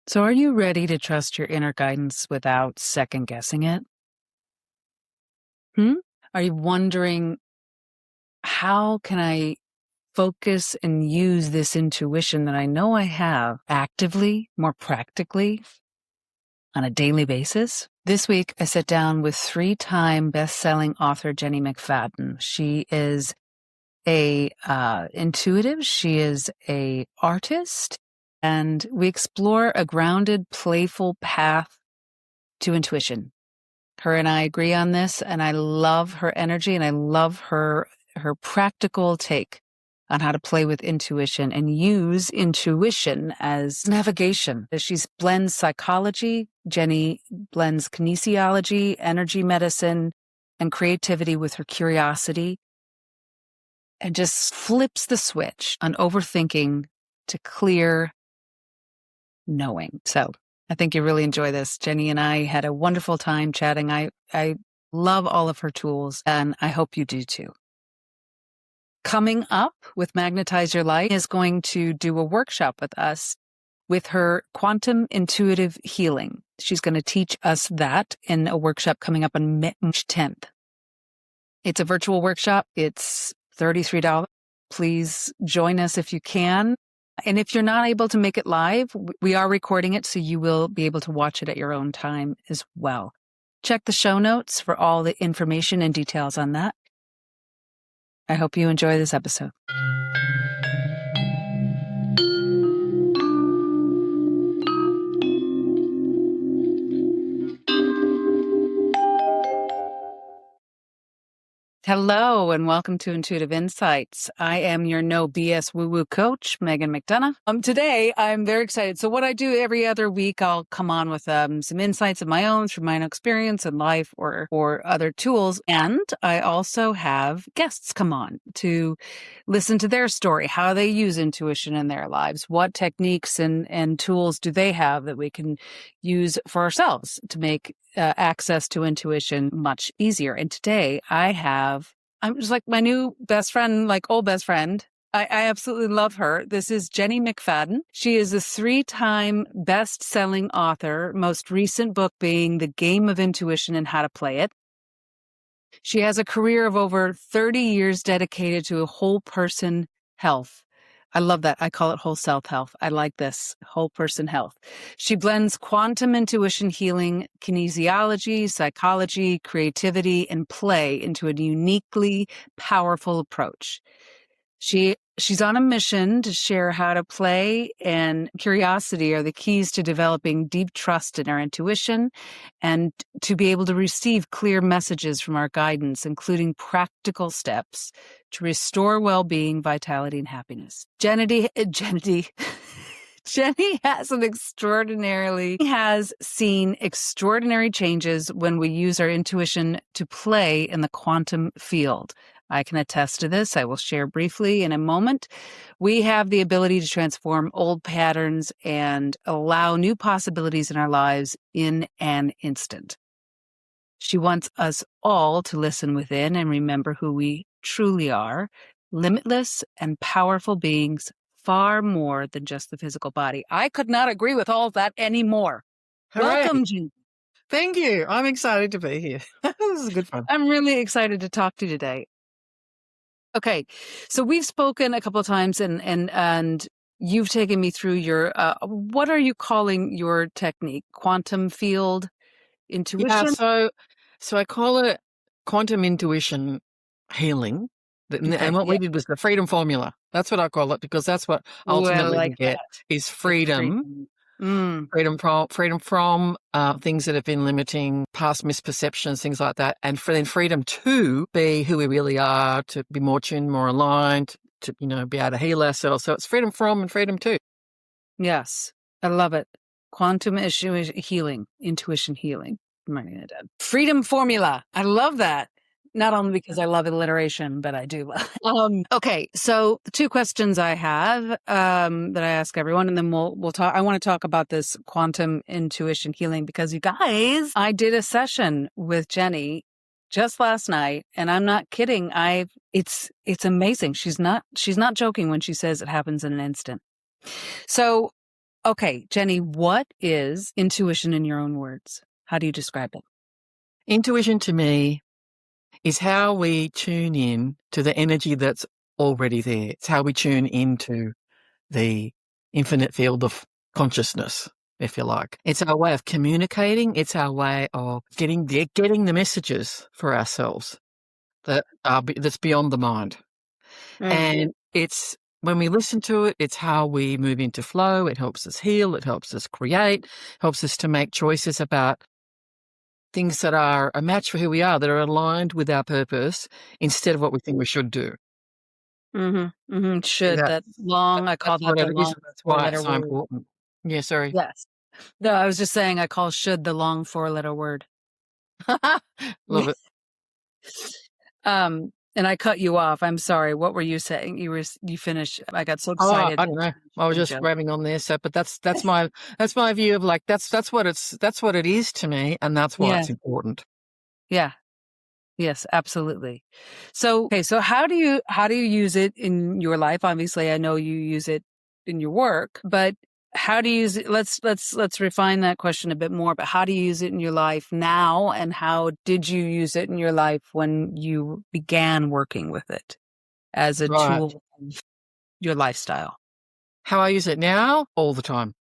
So are you ready to trust your inner guidance without second guessing it? Hmm? Are you wondering, how can I focus and use this intuition that I know I have actively, more practically on a daily basis? This week, I sat down with 3-time best-selling author Jenny McFadden. She is a intuitive. She is a artist, and we explore a grounded, playful path to intuition. Her and I agree on this, and I love her energy, and I love her practical take on how to play with intuition and use intuition as navigation. She blends psychology. Jenny blends kinesiology, energy medicine, and creativity with her curiosity, and just flips the switch on overthinking to clear knowing. So I think you really enjoy this. Jenny and I had a wonderful time chatting. I love all of her tools, and I hope you do too. Coming up with Magnetize Your Life is going to do a workshop with us with her quantum intuitive healing. She's going to teach us that in a workshop coming up on March 10th. It's a virtual workshop. It's $33. Please join us if you can. And if you're not able to make it live, we are recording it, so you will be able to watch it at your own time as well. Check the show notes for all the information and details on that. I hope you enjoy this episode. Hello, and welcome to Intuitive Insights. I am your no BS woo-woo coach, Megan McDonough. Today, I'm very excited. So what I do every other week, I'll come on with some insights of my own through my own experience in life or other tools. And I also have guests come on to listen to their story, how they use intuition in their lives, what techniques and tools do they have that we can use for ourselves to make access to intuition much easier. And today I'm just like my new best friend, like old best friend. I absolutely love her. This is Jenny McFadden. She is a 3-time best-selling author, most recent book being The Game of Intuition and How to Play It. She has a career of over 30 years dedicated to whole person health. I love that. I call it whole self health. I like this, whole person health. She blends quantum intuition healing, kinesiology, psychology, creativity, and play into a uniquely powerful approach. She's on a mission to share how to play and curiosity are the keys to developing deep trust in our intuition and to be able to receive clear messages from our guidance, including practical steps to restore well-being, vitality, and happiness. Jenny has seen extraordinary changes when we use our intuition to play in the quantum field. I can attest to this. I will share briefly in a moment. We have the ability to transform old patterns and allow new possibilities in our lives in an instant. She wants us all to listen within and remember who we truly are, limitless and powerful beings, far more than just the physical body. I could not agree with all of that anymore. Hooray. Welcome, Jean. Thank you. I'm excited to be here. This is good fun. I'm really excited to talk to you today. Okay, so we've spoken a couple of times, and you've taken me through your what are you calling your technique? Quantum field intuition? Yeah, so I call it quantum intuition healing. And what we did was the freedom formula. That's what I call it, because that's what ultimately we get is freedom. Freedom from things that have been limiting, past misperceptions, things like that, and then freedom to be who we really are, to be more tuned, more aligned, to be able to heal ourselves. So it's freedom from and freedom to. Yes, I love it. Quantum healing, intuition healing. I'm writing it down. Freedom formula. I love that. Not only because I love alliteration, but I do love it. Okay, so the 2 questions I have that I ask everyone, and then we'll talk. I want to talk about this quantum intuition healing because, you guys, I did a session with Jenny just last night, and I'm not kidding. It's amazing. She's not joking when she says it happens in an instant. So okay, Jenny, what is intuition in your own words? How do you describe it? Intuition to me is how we tune in to the energy that's already there. It's how we tune into the infinite field of consciousness, if you like. It's our way of communicating. It's our way of getting the messages for ourselves that's beyond the mind. And it's when we listen to it, it's how we move into flow. It helps us heal. It helps us create, helps us to make choices about things that are a match for who we are, that are aligned with our purpose instead of what we think we should do. Should, that long, I call That's that what the it is. long That's why four-letter it's so word. important. Yeah, sorry. Yes. No, I was just saying I call should the long four-letter word. Love it. And I cut you off. I'm sorry. What were you saying? You finished. I got so excited. I don't know. I was just grabbing on there. So, but that's my view of like that's what it is to me, and that's why it's important. Yeah. Yes, absolutely. So, okay. So how do you use it in your life? Obviously, I know you use it in your work, but how do you use it? Let's refine that question a bit more. But how do you use it in your life now, and how did you use it in your life when you began working with it as a tool of your lifestyle? How I use it now, all the time.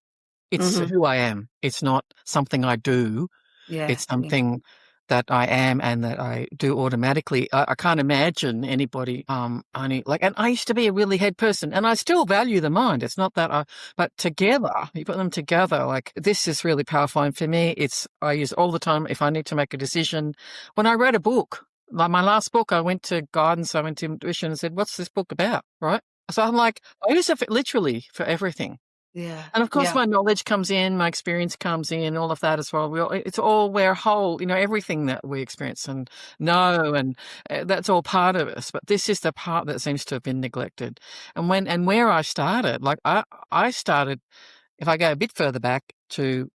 It's who I am. It's not something I do. Yeah, it's something that I am and that I do automatically. I can't imagine anybody only like. And I used to be a really head person, and I still value the mind. It's not that but together, you put them together. Like this is really powerful. And for me, I use all the time if I need to make a decision. When I read a book, like my last book, I went to guidance. I went to intuition and said, "What's this book about?" Right. So I'm like, I use it literally for everything. Yeah. And of course, my knowledge comes in, my experience comes in, all of that as well. We're whole, everything that we experience and know, and that's all part of us. But this is the part that seems to have been neglected. And where I started, like I started, if I go a bit further back to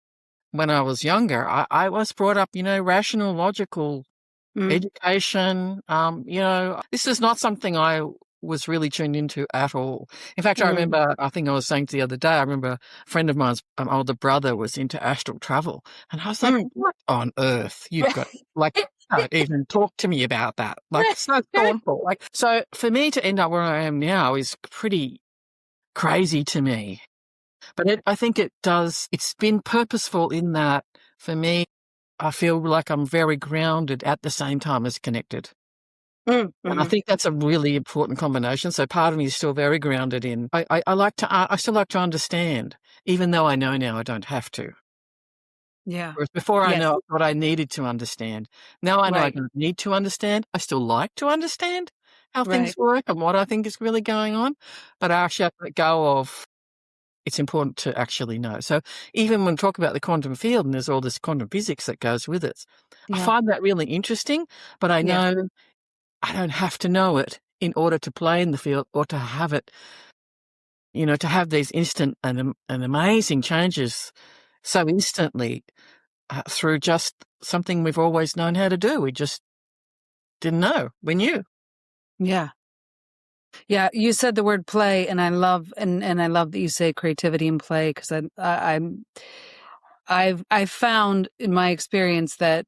when I was younger, I was brought up, rational, logical education. This is not something I was really tuned into at all. In fact, I remember, I think I was saying the other day, I remember a friend of mine's older brother was into astral travel. And I was like, what on earth? You've got, like, don't even talk to me about that. Like, so thoughtful. Like, so for me to end up where I am now is pretty crazy to me. But I think it's been purposeful in that for me, I feel like I'm very grounded at the same time as connected. And I think that's a really important combination. So part of me is still very grounded in, I still like to understand, even though I know now I don't have to. Yeah. Whereas before I know what I needed to understand. Now I know I don't need to understand. I still like to understand how things work and what I think is really going on. But I actually have to let go of, it's important to actually know. So even when we talk about the quantum field and there's all this quantum physics that goes with it, I find that really interesting, but I know I don't have to know it in order to play in the field or to have it, to have these instant and amazing changes so instantly through just something we've always known how to do. We just didn't know. We knew. Yeah. Yeah, you said the word play, and I love and I love that you say creativity and play, because I've found in my experience that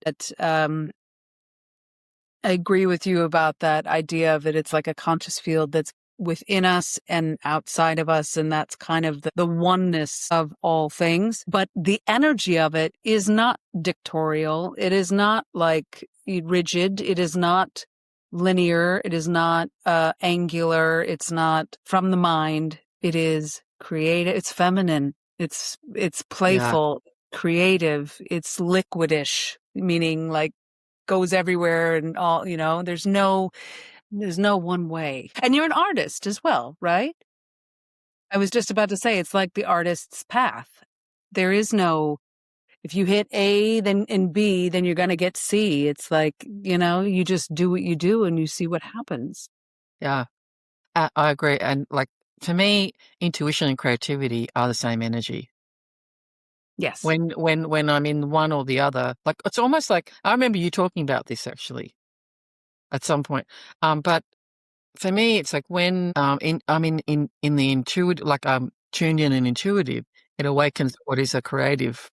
I agree with you about that idea of it. It's like a conscious field that's within us and outside of us, and that's kind of the oneness of all things. But the energy of it is not dictatorial. It is not like rigid. It is not linear. It is not angular. It's not from the mind. It is creative. It's feminine. It's playful, creative. It's liquidish, meaning like goes everywhere and all, there's no one way. And you're an artist as well, right? I was just about to say, it's like the artist's path. There is no, if you hit A, then in B, then you're going to get C. It's like, you just do what you do and you see what happens. Yeah, I agree. And like, for me, intuition and creativity are the same energy. Yes. When I'm in one or the other, like it's almost like, I remember you talking about this actually at some point. But for me, it's like when I'm in the intuitive, like tuned in and intuitive, it awakens what is a creative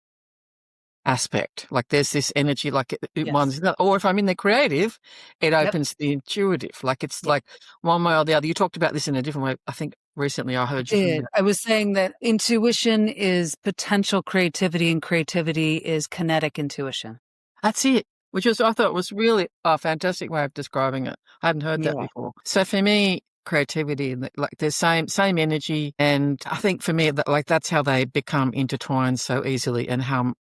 aspect. Like there's this energy, like or if I'm in the creative, it opens the intuitive. Like it's like one way or the other. You talked about this in a different way. I think recently I heard you. I was saying that intuition is potential creativity and creativity is kinetic intuition. That's it. Which is, I thought was really a fantastic way of describing it. I hadn't heard that before. So for me, creativity, like there's same energy, and I think for me, that's how they become intertwined so easily, and how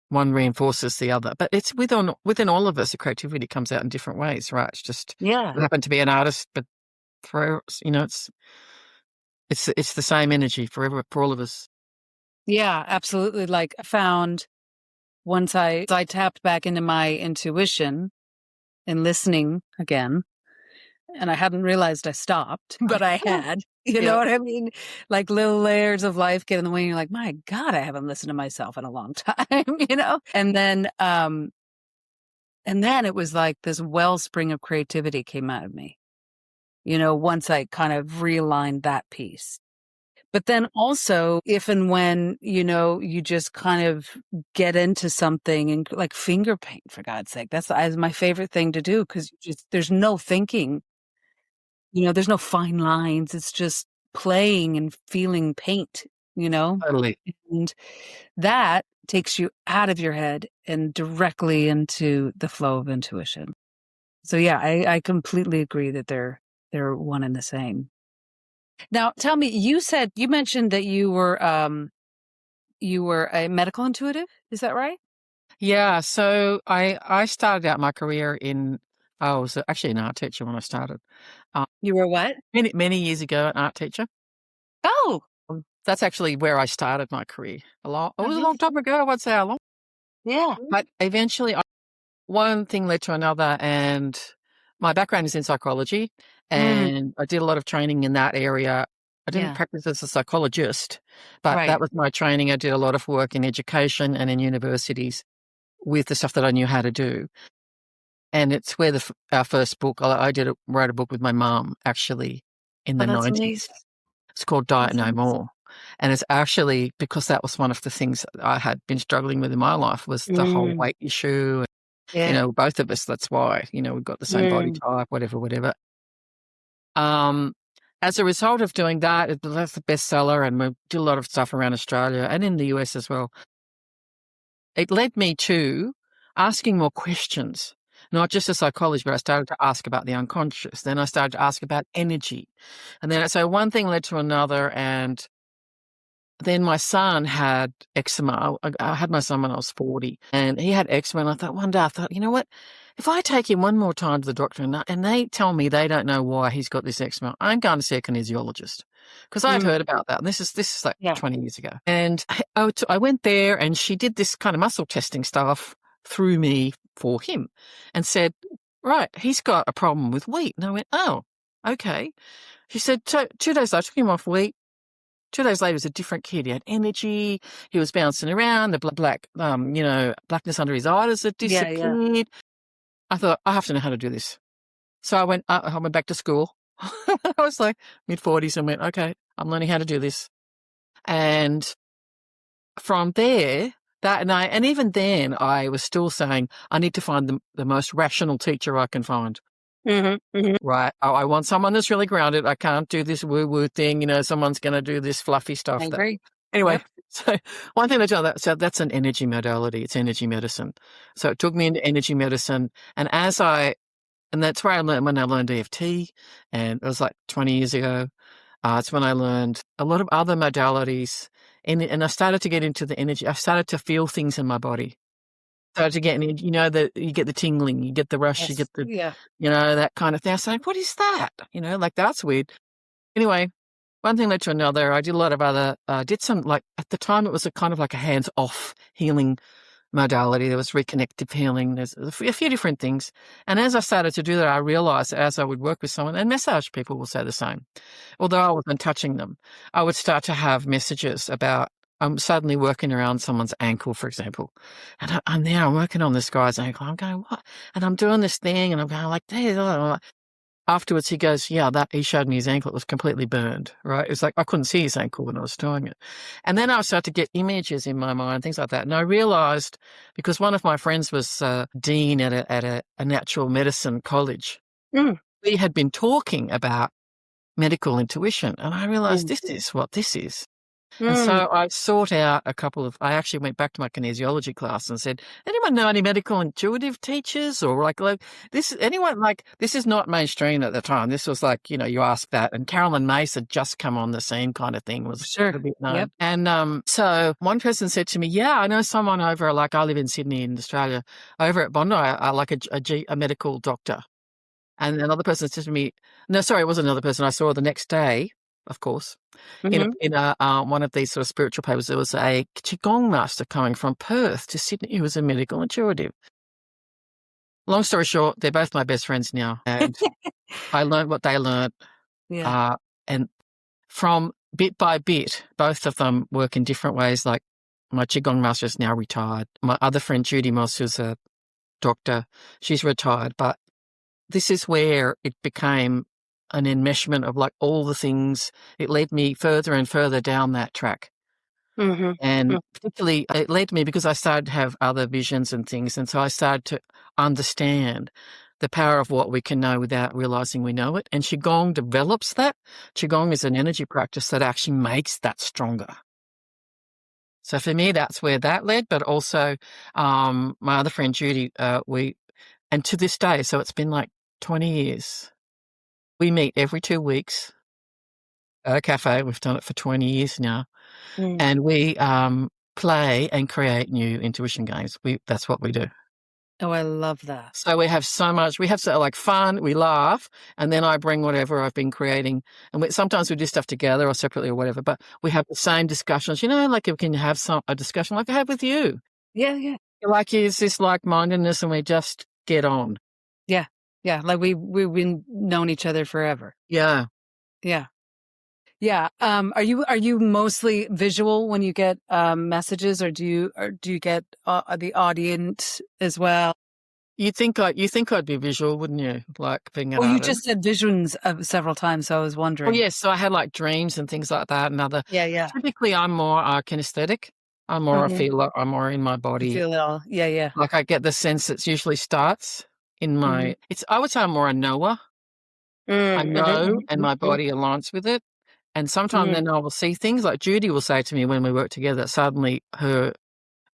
one reinforces the other. But it's within all of us, the creativity comes out in different ways, right? It's just I happen to be an artist, but for it's the same energy for all of us. Yeah, absolutely. Like I found once I tapped back into my intuition and listening again, and I hadn't realized I stopped, but I had, you know what I mean? Like little layers of life get in the way and you're like, my God, I haven't listened to myself in a long time, you know? And then it was like this wellspring of creativity came out of me, you know, once I kind of realigned that piece. But then also, if and when, you know, you just kind of get into something and like finger paint, for God's sake, that's my favorite thing to do, because there's no thinking, you know, there's no fine lines. It's just playing and feeling paint, you know? Totally. And that takes you out of your head and directly into the flow of intuition. So yeah, I completely agree that they're one and the same. Now, tell me, you mentioned that you were a medical intuitive. Is that right? Yeah. So I started out my career I was actually an art teacher when I started. You were what? Many years ago, an art teacher. Oh, that's actually where I started my career. It was a long time ago. I won't say how long. Yeah. But eventually, one thing led to another, and my background is in psychology, and I did a lot of training in that area. I didn't practice as a psychologist, but that was my training. I did a lot of work in education and in universities with the stuff that I knew how to do. And it's where our first book, I wrote a book with my mom, actually, in the 90s. Amazing. It's called Diet No More. And it's actually because that was one of the things I had been struggling with in my life, was the whole weight issue. You know, both of us, that's why, you know, we've got the same body type, whatever. As a result of doing that, that's the bestseller, and we did a lot of stuff around Australia and in the US as well. It led me to asking more questions, not just a psychologist, but I started to ask about the unconscious. Then I started to ask about energy. And then so one thing led to another, and then my son had eczema. I had my son when I was 40, and he had eczema. And I thought, one day, you know what? If I take him one more time to the doctor and they tell me they don't know why he's got this eczema, I'm going to see a kinesiologist, because I'd heard about that. And this is like 20 years ago. And I went there, and she did this kind of muscle testing stuff through me for him, and said, right, he's got a problem with wheat. And I went, oh, okay. She said, 2 days later, I took him off wheat. 2 days later, he was a different kid. He had energy. He was bouncing around. The blackness under his eyes had disappeared. Yeah. I thought, I have to know how to do this. So I went back to school. I was like mid-40s and went, okay, I'm learning how to do this. And from there, and even then, I was still saying, I need to find the most rational teacher I can find. Right. I want someone that's really grounded. I can't do this woo-woo thing. You know, someone's going to do this fluffy stuff. I agree. Anyway, so one thing so that's an energy modality. It's energy medicine. So it took me into energy medicine. And that's where I learned, when I learned EFT, and it was like 20 years ago. It's when I learned a lot of other modalities, and I started to get into the energy. I started to feel things in my body. Started to get, you know, you get the tingling, you get the rush, you get the, you know, that kind of thing. I was like, what is that? You know, like, that's weird. Anyway, one thing led to another. I did a lot of other, did some, like, at the time it was a kind of like a hands-off healing modality. There was reconnective healing. There's a few different things. And as I started to do that, I realized as I would work with someone, and massage people will say the same, although I wasn't touching them, I would start to have messages about, I'm suddenly working around someone's ankle, for example. And I'm working on this guy's ankle. I'm going, what? And I'm doing this thing, and I'm going like, afterwards he goes, yeah, he showed me his ankle. It was completely burned, right? It was like I couldn't see his ankle when I was doing it. And then I started to get images in my mind, things like that. And I realized, because one of my friends was dean at a natural medicine college, we had been talking about medical intuition. And I realized this is what this is. And so I sought out I actually went back to my kinesiology class and said, anyone know any medical intuitive teachers or like this is not mainstream at the time. This was like, you ask that. And Carolyn Mace had just come on the scene kind of thing, was a bit known. Yep. And so one person said to me, yeah, I know someone over, like I live in Sydney in Australia, over at Bondi, like a medical doctor. And another person said to me, no, sorry, it wasn't another person. I saw the next day, of course, in one of these sort of spiritual papers, there was a Qigong master coming from Perth to Sydney who was a medical intuitive. Long story short, they're both my best friends now. And I learned what they learned. Yeah. And from bit by bit, both of them work in different ways. Like my Qigong master is now retired. My other friend, Judy Moss, who's a doctor, she's retired. But this is where it became an enmeshment of like all the things. It led me further and further down that track. And particularly it led me because I started to have other visions and things. And so I started to understand the power of what we can know without realizing we know it. And Qigong develops that. Qigong is an energy practice that actually makes that stronger. So for me, that's where that led. But also my other friend, Judy, and to this day, so it's been like 20 years, we meet every 2 weeks at a cafe. We've done it for 20 years now. And we play and create new intuition games. That's what we do. Oh, I love that. So we have like fun, we laugh, and then I bring whatever I've been creating. And sometimes we do stuff together or separately or whatever, but we have the same discussions, like we can have a discussion like I have with you. Yeah, yeah. Like, is this like-mindedness and we just get on. Yeah, yeah. Like we've been known each other forever. Yeah. Yeah. Yeah. Are you mostly visual when you get messages, or do you get the audience as well? You think I'd be visual, wouldn't you? Like being an artist. You just said visions several times, so I was wondering. Well, yes. So I had like dreams and things like that, and other. Yeah. Typically, I'm more kinesthetic. I'm more a feeler. I'm more in my body. You feel it all. Yeah, yeah. Like I get the sense it usually starts in my. I would say I'm more a knower. I know, and my body aligns with it. And sometimes then I will see things like Judy will say to me when we work together, suddenly her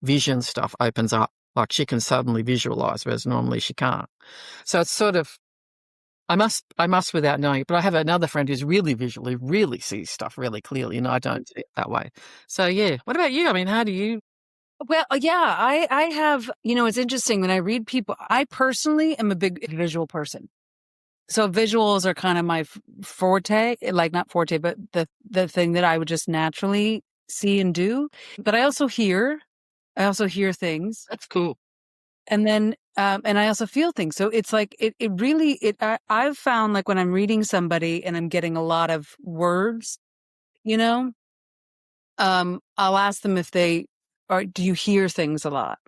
vision stuff opens up. Like she can suddenly visualize, whereas normally she can't. So it's sort of, I must without knowing it. But I have another friend who's really visual, who really sees stuff really clearly, and I don't see it that way. So yeah. What about you? I mean, how do you? Well, yeah, I have, it's interesting when I read people, I personally am a big visual person. So visuals are kind of my forte, like not forte, but the thing that I would just naturally see and do. But I also hear things. That's cool. And then, and I also feel things. So it's like, I've found like when I'm reading somebody and I'm getting a lot of words, I'll ask them if do you hear things a lot?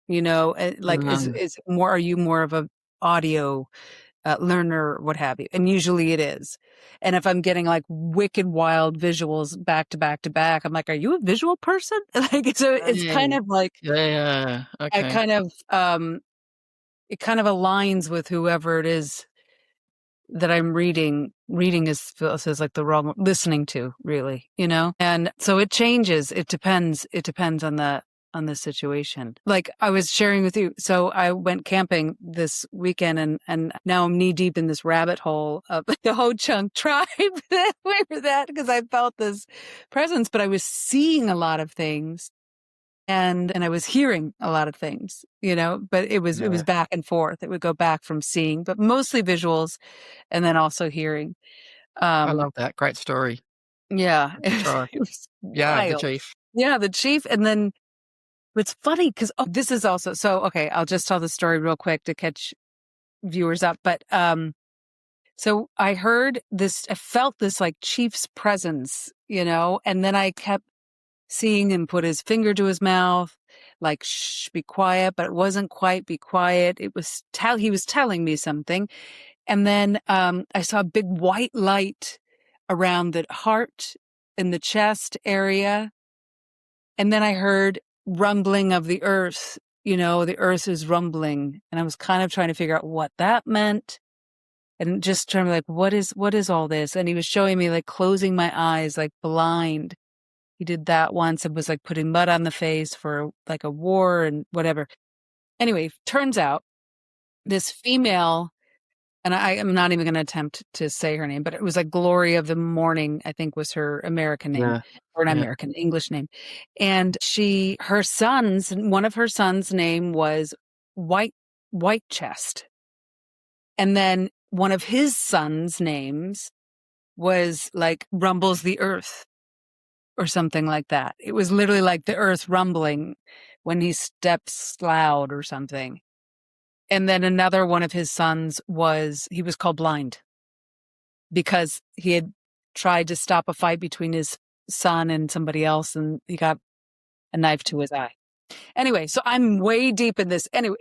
Like are you more of a audio learner, what have you? And usually it is. And if I'm getting like wicked wild visuals back to back to back, I'm like, are you a visual person? Like, so it's kind of like, yeah. Okay. I kind of, it kind of aligns with whoever it is that I'm reading. Reading is like the wrong, listening to really, and so it changes. It depends on the situation. Like I was sharing with you. So I went camping this weekend and now I'm knee deep in this rabbit hole of the Ho Chunk tribe. Because I felt this presence, but I was seeing a lot of things and I was hearing a lot of things, but it was back and forth. It would go back from seeing, but mostly visuals and then also hearing. I love that. Great story. Yeah. It was wild. The chief. Yeah, the chief. And then it's funny because this is also, so, okay, I'll just tell the story real quick to catch viewers up. But so I felt this like chief's presence, and then I kept seeing him put his finger to his mouth, like, shh, be quiet, but it wasn't quite be quiet. It was he was telling me something. And then I saw a big white light around the heart and the chest area. And then I heard rumbling of the earth. The earth is rumbling. And I was kind of trying to figure out what that meant. And just trying to be like, what is all this? And he was showing me like closing my eyes, like blind. He did that once. It was like putting mud on the face for like a war and whatever. Anyway, turns out this female, and I am not even going to attempt to say her name, but it was like Glory of the Morning, I think was her American name, or an American English name. And one of her sons' name was White Chest. And then one of his sons' names was like Rumbles the Earth or something like that. It was literally like the earth rumbling when he steps loud or something. And then another one of his sons he was called Blind because he had tried to stop a fight between his son and somebody else, and he got a knife to his eye. Anyway, so I'm way deep in this. Anyway,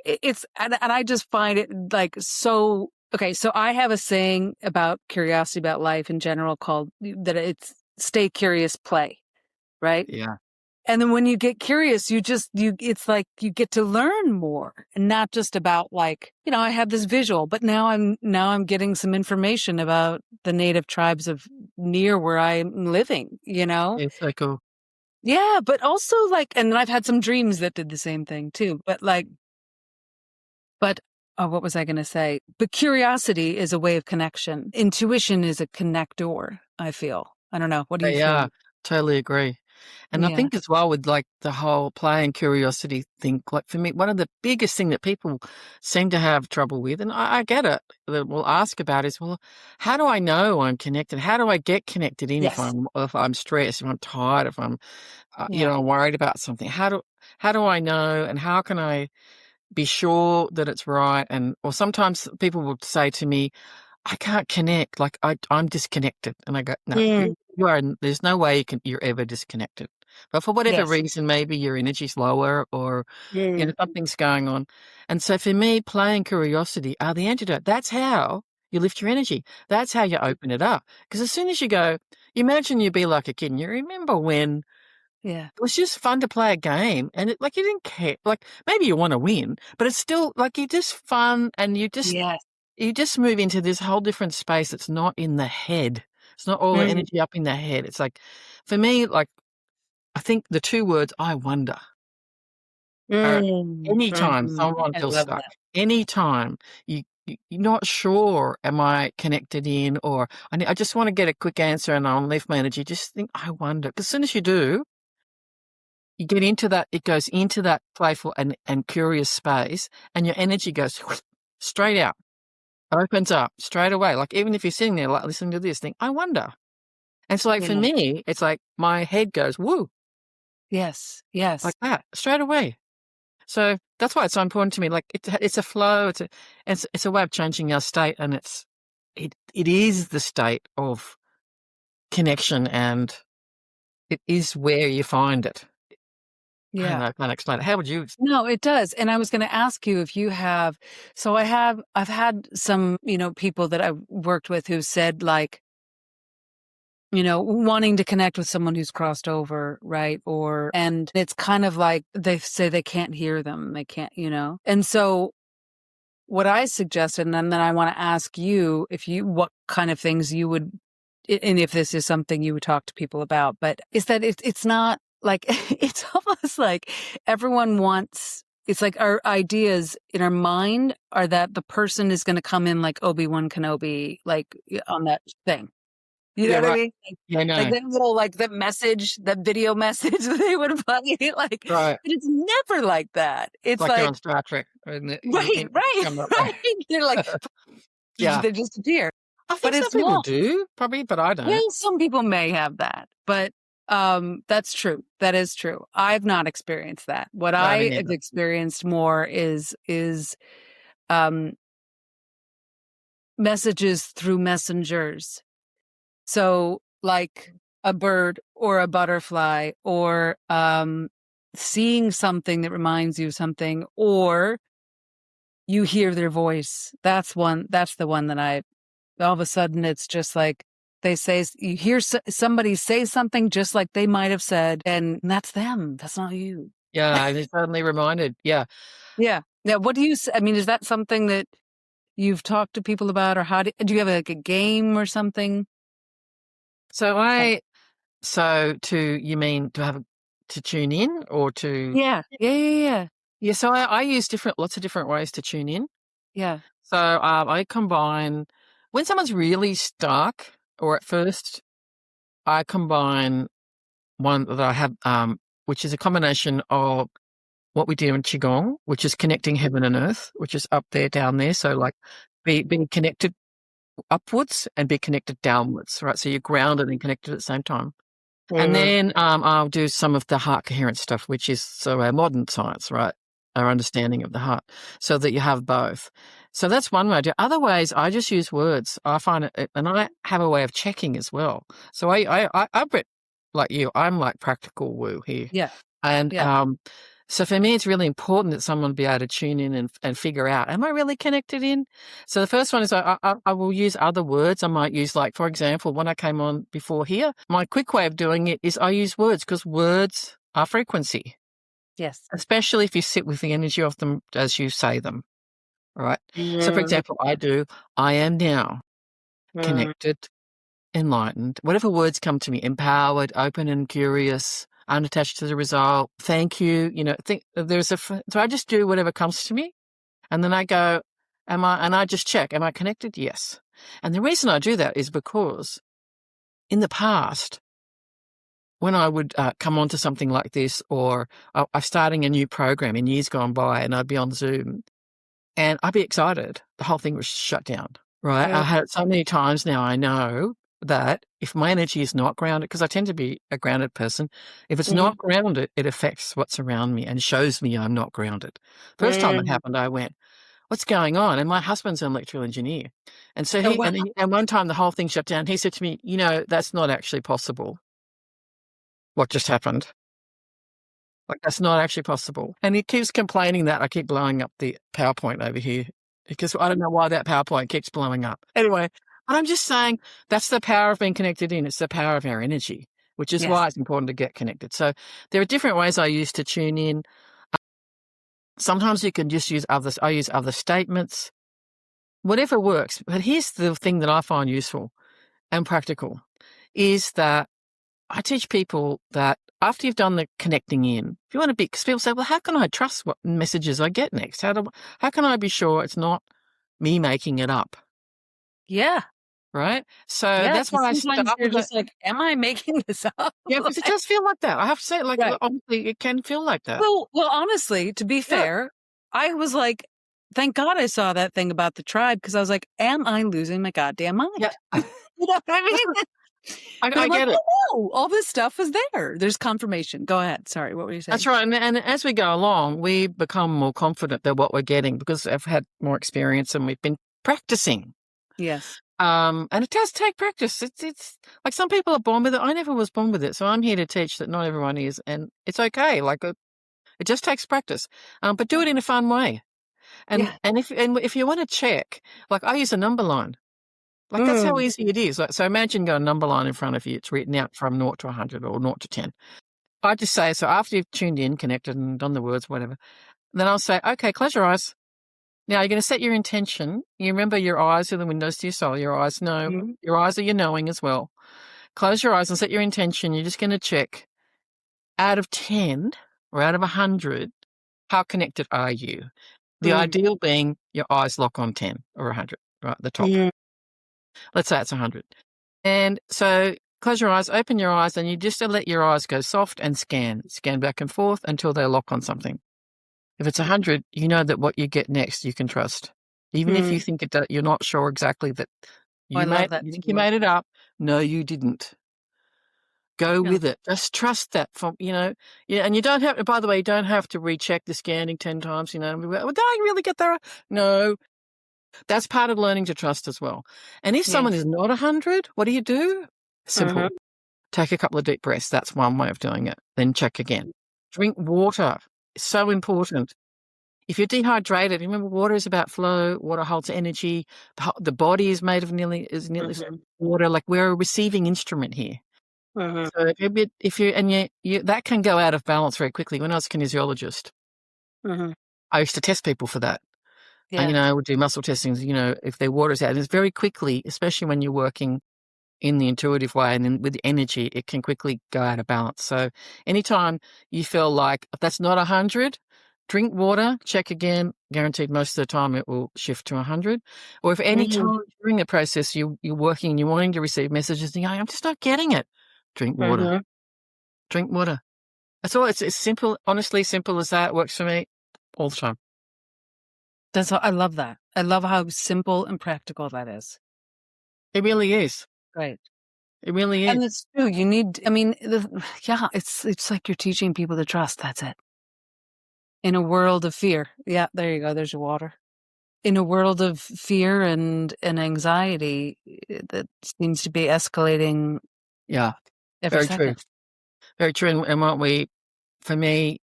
and I just find it like so. Okay, so I have a saying about curiosity about life in general called that it's stay curious, play, right? Yeah. And then when you get curious, it's like you get to learn more, and not just about like, I have this visual, but now I'm getting some information about the native tribes of near where I'm living, It's so cool. Yeah, but also like, and I've had some dreams that did the same thing too, but what was I going to say? But curiosity is a way of connection. Intuition is a connector, I feel. I don't know. What do you feel? Yeah, totally agree. And I think as well with like the whole play and curiosity thing, like for me, one of the biggest thing that people seem to have trouble with, and I get it, that we'll ask about is, well, how do I know I'm connected? How do I get connected in if I'm stressed, if I'm tired, if I'm, I'm worried about something? How do I know, and how can I be sure that it's right? Or sometimes people will say to me, I can't connect. Like I'm disconnected. And I go, no, you are, there's no way you're ever disconnected. But for whatever reason, maybe your energy's lower or, something's going on. And so for me, play and curiosity are the antidote. That's how you lift your energy. That's how you open it up. Because as soon as you go, you imagine you'd be like a kid and you remember when it was just fun to play a game and you didn't care. Like maybe you want to win, but it's still like you're just fun and you just move into this whole different space. It's not in the head. It's not all the energy up in the head. It's like, for me, like, I think the two words, I wonder, are anytime someone feels stuck, anytime you're not sure, am I connected in, or I just want to get a quick answer and I'll leave my energy, just think, I wonder. Because as soon as you do, you get into that, it goes into that playful and curious space and your energy goes straight out. Opens up straight away. Like even if you're sitting there like listening to this, think, I wonder. And so like for me, it's like my head goes, woo. Yes. Like that, straight away. So that's why it's so important to me. Like it's a flow, it's a way of changing our state, and it is the state of connection, and it is where you find it. I don't know, I can't explain it. How would you? No, it does. And I was going to ask you if you have, so I've had some, people that I've worked with who said like, wanting to connect with someone who's crossed over, right? And it's kind of like they say they can't hear them. They can't, And so what I suggested, and then I want to ask you what kind of things you would, and if this is something you would talk to people about, but is that it's not like, it's almost like everyone wants, it's like our ideas in our mind are that the person is going to come in like Obi-Wan Kenobi, like on that thing. You know what I mean? Like that little, like that message, that video message that they would play, like, but it's never like that. It's like you're on Star Trek. Right. They're like, they just appear. I think some people do, probably, but I don't. Well, some people may have that, but that's true. That is true. I've not experienced that. What I have experienced more is messages through messengers. So like a bird or a butterfly or seeing something that reminds you of something, or you hear their voice. That's the one that all of a sudden it's just like they say, you hear somebody say something just like they might have said, and that's them. That's not you. Yeah, I was suddenly reminded. Yeah. Yeah. Now, what do you, I mean, is that something that you've talked to people about, or do you have like a game or something? So you mean to tune in or to? Yeah. Yeah. Yeah, so I use lots of different ways to tune in. Yeah. So I combine when someone's really stuck, or at first, I combine one that I have, which is a combination of what we do in Qigong, which is connecting heaven and earth, which is up there, down there. So like being connected upwards and be connected downwards, right? So you're grounded and connected at the same time. And then I'll do some of the heart coherence stuff, which is our modern science, right? Our understanding of the heart, so that you have both. So that's one way I do. Other ways, I just use words. I find it, and I have a way of checking as well. So I'm a bit like you. I'm like practical woo here. Yeah. And so for me, it's really important that someone be able to tune in and figure out, am I really connected in? So the first one is I will use other words. I might use, like, for example, when I came on before here, my quick way of doing it is I use words, because words are frequency. Yes. Especially if you sit with the energy of them as you say them, right? So, for example, I am now connected, enlightened, whatever words come to me, empowered, open and curious, unattached to the result, thank you, so I just do whatever comes to me, and then I go, and I just check, am I connected? Yes. And the reason I do that is because in the past, when I would come onto something like this, or I'm starting a new program in years gone by, and I'd be on Zoom and I'd be excited, the whole thing was shut down, right? I had it so many times now. I know that if my energy is not grounded, because I tend to be a grounded person, if it's not grounded, it affects what's around me and shows me I'm not grounded. First time it happened, I went, what's going on? And my husband's an electrical engineer. And so and one time the whole thing shut down. He said to me, that's not actually possible. What just happened? Like, that's not actually possible. And he keeps complaining that I keep blowing up the PowerPoint over here, because I don't know why that PowerPoint keeps blowing up. Anyway, but I'm just saying that's the power of being connected in. It's the power of our energy, which is why it's important to get connected. So there are different ways I use to tune in. Sometimes you can just use others. I use other statements, whatever works. But here's the thing that I find useful and practical is that I teach people that after you've done the connecting in, if you want to be, because people say, well, how can I trust what messages I get next? How can I be sure it's not me making it up? Yeah. Right? So that's why I start with just like, am I making this up? Yeah, because it does feel like that. I have to say, honestly, it can feel like that. Well, honestly, to be fair, I was like, thank God I saw that thing about the tribe, because I was like, am I losing my goddamn mind? Yeah. You know what I mean? I get it. Oh, all this stuff is there. There's confirmation. Go ahead. Sorry, what were you saying? That's right. And as we go along, we become more confident that what we're getting, because I've had more experience and we've been practicing. Yes. And it does take practice. It's like some people are born with it. I never was born with it. So I'm here to teach that not everyone is, and it's okay. Like it just takes practice. But do it in a fun way. And if you want to check, like I use a number line. Like that's how easy it is. Like, so imagine got a number line in front of you. It's written out from 0 to 100 or 0 to 10. I just say, so after you've tuned in, connected and done the words, whatever, then I'll say, okay, close your eyes. Now you're going to set your intention. You remember your eyes are the windows to your soul. Your eyes know, your eyes are your knowing as well. Close your eyes and set your intention. You're just going to check out of 10 or out of 100, how connected are you? The ideal being your eyes lock on 10 or 100, right at the top. Let's say it's 100. And so close your eyes, open your eyes, and you just let your eyes go soft and scan back and forth until they lock on something. If it's 100, you know that what you get next you can trust. Even if you think you're not sure exactly that you think you made it up. No, you didn't. Go with it. Just trust that. And you don't have to, by the way, you don't have to recheck the scanning 10 times, well, did I really get that right? No. That's part of learning to trust as well. And if someone is not 100, what do you do? Simple. Take a couple of deep breaths. That's one way of doing it. Then check again. Drink water. It's so important. if you're dehydrated, remember water is about flow, water holds energy, the body is made of nearly water, like we're a receiving instrument here. So that can go out of balance very quickly. When I was a kinesiologist, I used to test people for that. Yeah. And, I would do muscle testings, if their water's out. And it's very quickly, especially when you're working in the intuitive way and then with energy, it can quickly go out of balance. So anytime you feel like that's not 100, drink water, check again, guaranteed most of the time it will shift to 100. Or if any time during the process you're working and you're wanting to receive messages and you're going, I'm just not getting it, drink water. Drink water. That's all. It's simple, honestly, simple as that. It works for me all the time. I love that. I love how simple and practical that is. It really is. Right. It really is. And it's true. You need, it's like you're teaching people to trust. That's it. In a world of fear. Yeah, there you go. There's your water. In a world of fear and anxiety that seems to be escalating. Yeah. Every Very second. true. Very true. And for me,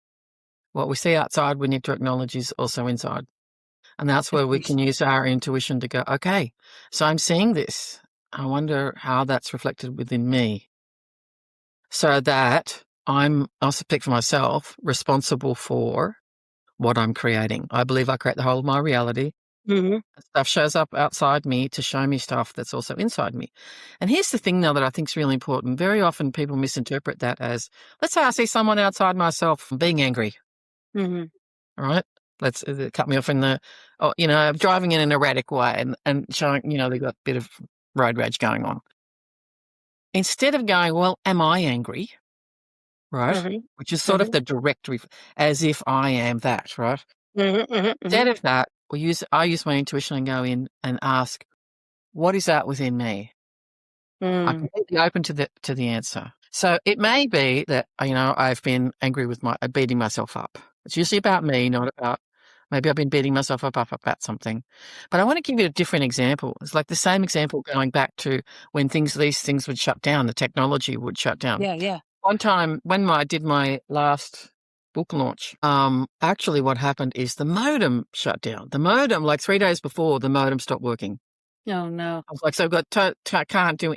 what we see outside, we need to acknowledge is also inside. And that's where we can use our intuition to go, okay, so I'm seeing this. I wonder how that's reflected within me. So that I'll speak for myself, responsible for what I'm creating. I believe I create the whole of my reality. Stuff shows up outside me to show me stuff that's also inside me. And here's the thing, though, that I think is really important. Very often people misinterpret that as, let's say I see someone outside myself being angry. All right? Let's cut me off driving in an erratic way and showing, they've got a bit of road rage going on. Instead of going, well, am I angry? Right? Which is sort of the direct, as if I am that, right? Instead of that, I use my intuition and go in and ask, what is that within me? I'm completely open to the answer. So it may be that, I've been angry with beating myself up. It's usually about me, not about, maybe I've been beating myself up about something. But I want to give you a different example. It's like the same example going back to when these things would shut down, the technology would shut down. Yeah. One time when I did my last book launch, actually what happened is the modem shut down. The modem, like 3 days before, the modem stopped working. Oh, no. I was like, so I can't do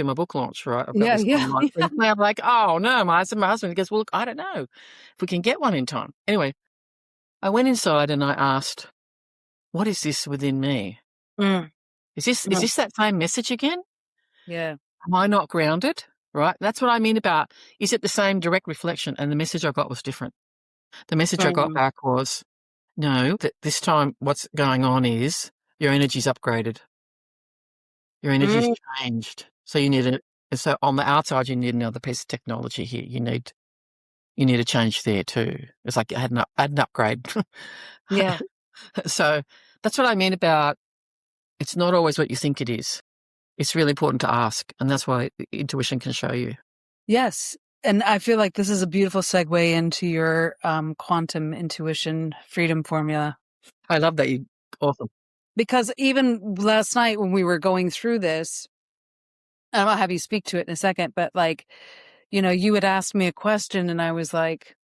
my book launch, right? I've got Yeah, this online thing. And I'm like, oh, no, my husband goes, well, look, I don't know if we can get one in time. Anyway, I went inside and I asked, what is this within me? Is this that same message again? Yeah. Am I not grounded? Right? That's what I mean about, is it the same direct reflection? And the message I got was different. The message I got back was, no, that this time what's going on is your energy's upgraded. Your energy's changed. So so on the outside, you need another piece of technology here. You need a change there too. It's like I had an upgrade. Yeah. So that's what I mean about, it's not always what you think it is. It's really important to ask. And that's why intuition can show you. Yes. And I feel like this is a beautiful segue into your quantum intuition freedom formula. I love that. Awesome. Because even last night when we were going through this, and I'll have you speak to it in a second, but you had asked me a question and I was like,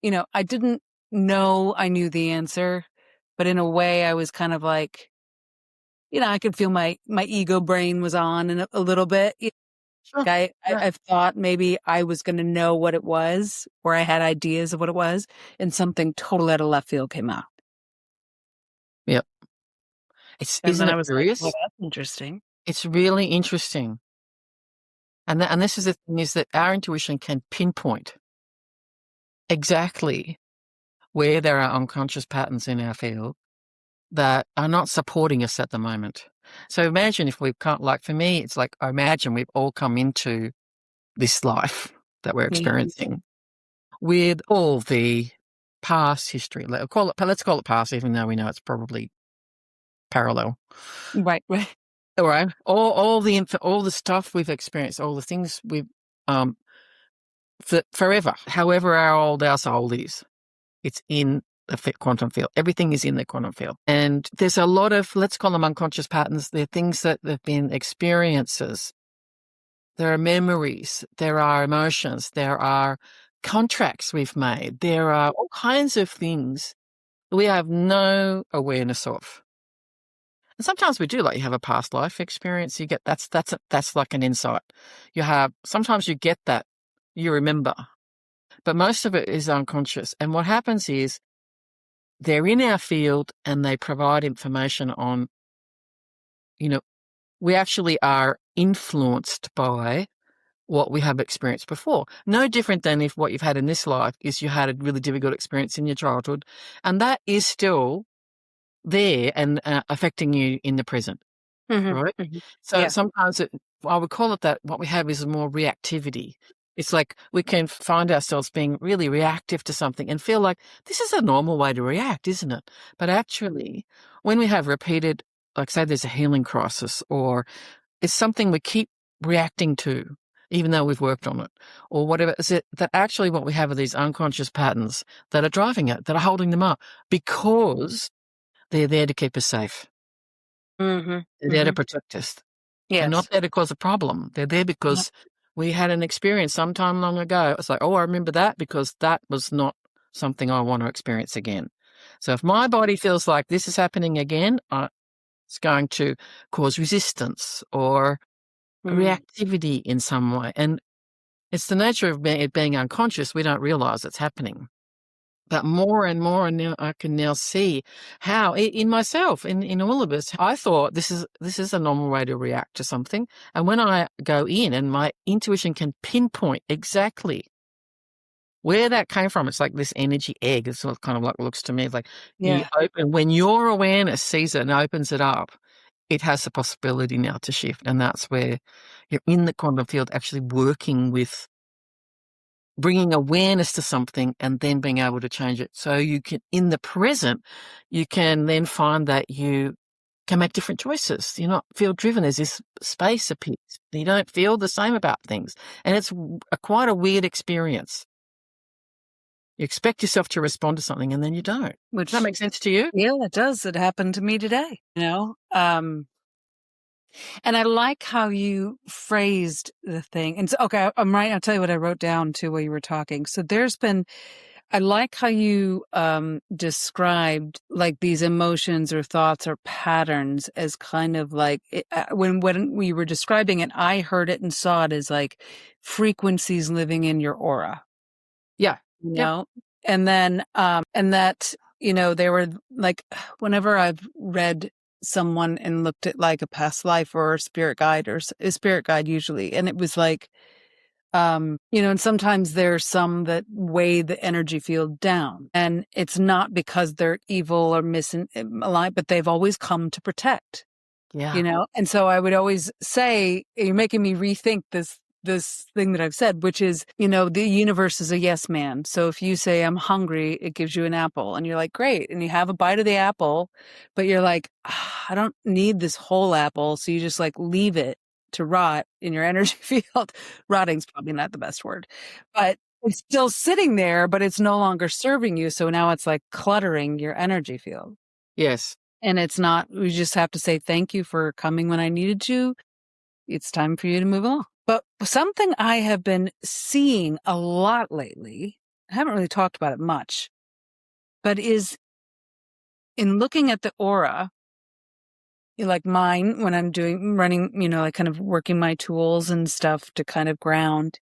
I didn't know I knew the answer, but in a way I was kind of like, I could feel my ego brain was on in a little bit. Sure. I've thought maybe I was going to know what it was, or I had ideas of what it was, and something totally out of left field came out. Yep. Isn't it curious? Like, well, that's interesting. It's really interesting. And this is the thing, is that our intuition can pinpoint exactly where there are unconscious patterns in our field that are not supporting us at the moment. So imagine if we can't, like for me, it's like, I imagine we've all come into this life that we're experiencing with all the past history. Let's call it past, even though we know it's probably parallel. Right. All right. All the stuff we've experienced, all the things we've, forever, however our old our soul is, it's in the quantum field. Everything is in the quantum field. And there's a lot of, let's call them unconscious patterns. They're things that have been experiences. There are memories. There are emotions. There are contracts we've made. There are all kinds of things we have no awareness of. And sometimes we do, like you have a past life experience, you get that's like an insight. Sometimes you get that, you remember, but most of it is unconscious. And what happens is they're in our field and they provide information on, we actually are influenced by what we have experienced before. No different than if what you've had in this life is you had a really difficult experience in your childhood, and that is still there and affecting you in the present, right? So sometimes I would call it that what we have is more reactivity. It's like we can find ourselves being really reactive to something and feel like this is a normal way to react, isn't it? But actually, when we have repeated, like say there's a healing crisis or it's something we keep reacting to, even though we've worked on it, or whatever, is it that actually what we have are these unconscious patterns that are driving it, that are holding them up because they're there to keep us safe. They're there to protect us. They're not there to cause a problem. They're there because we had an experience sometime long ago. It's like, oh, I remember that because that was not something I want to experience again. So if my body feels like this is happening again, it's going to cause resistance or reactivity in some way. And it's the nature of it being unconscious. We don't realize it's happening. But more and more, and now I can now see how in myself, in all of us, I thought this is a normal way to react to something. And when I go in and my intuition can pinpoint exactly where that came from, it's like this energy egg. It's kind of like it looks to me. It's like you open, when your awareness sees it and opens it up, it has the possibility now to shift. And that's where you're in the quantum field actually working with bringing awareness to something and then being able to change it. So you can, in the present, you can then find that you can make different choices. You're not feel driven. There's this space appears. You don't feel the same about things. And it's quite a weird experience. You expect yourself to respond to something and then you don't. Does that make sense to you? Yeah, it does. It happened to me today, and I like how you phrased the thing. And so, okay, I'm right. I'll tell you what I wrote down too while you were talking. So I like how you described like these emotions or thoughts or patterns as kind of like when we were describing it, I heard it and saw it as like frequencies living in your aura. Yeah. And then and that, they were like, whenever I've read someone and looked at like a past life or a spirit guide or a spirit guide usually, and it was like, and sometimes there's some that weigh the energy field down, and it's not because they're evil or misaligned, but they've always come to protect. Yeah. And so I would always say, you're making me rethink this thing that I've said, which is, the universe is a yes man. So if you say I'm hungry, it gives you an apple and you're like, great. And you have a bite of the apple, but you're like, I don't need this whole apple. So you just like leave it to rot in your energy field. Rotting's probably not the best word, but it's still sitting there, but it's no longer serving you. So now it's like cluttering your energy field. Yes. And it's not, we just have to say, thank you for coming when I needed you. It's time for you to move along. But something I have been seeing a lot lately, I haven't really talked about it much, but is in looking at the aura, like mine, when I'm running, like kind of working my tools and stuff to kind of ground,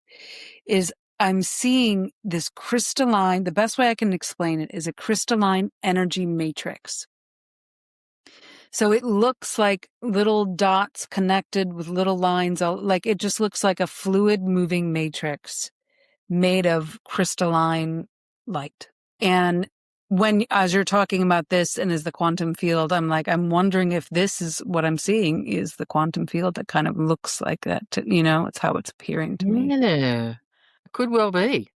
is I'm seeing this crystalline, the best way I can explain it is a crystalline energy matrix. So it looks like little dots connected with little lines. Like it just looks like a fluid moving matrix made of crystalline light. And as you're talking about this and as the quantum field, I'm wondering if this is what I'm seeing is the quantum field that kind of looks like that. It's how it's appearing to me. Yeah. It could well be.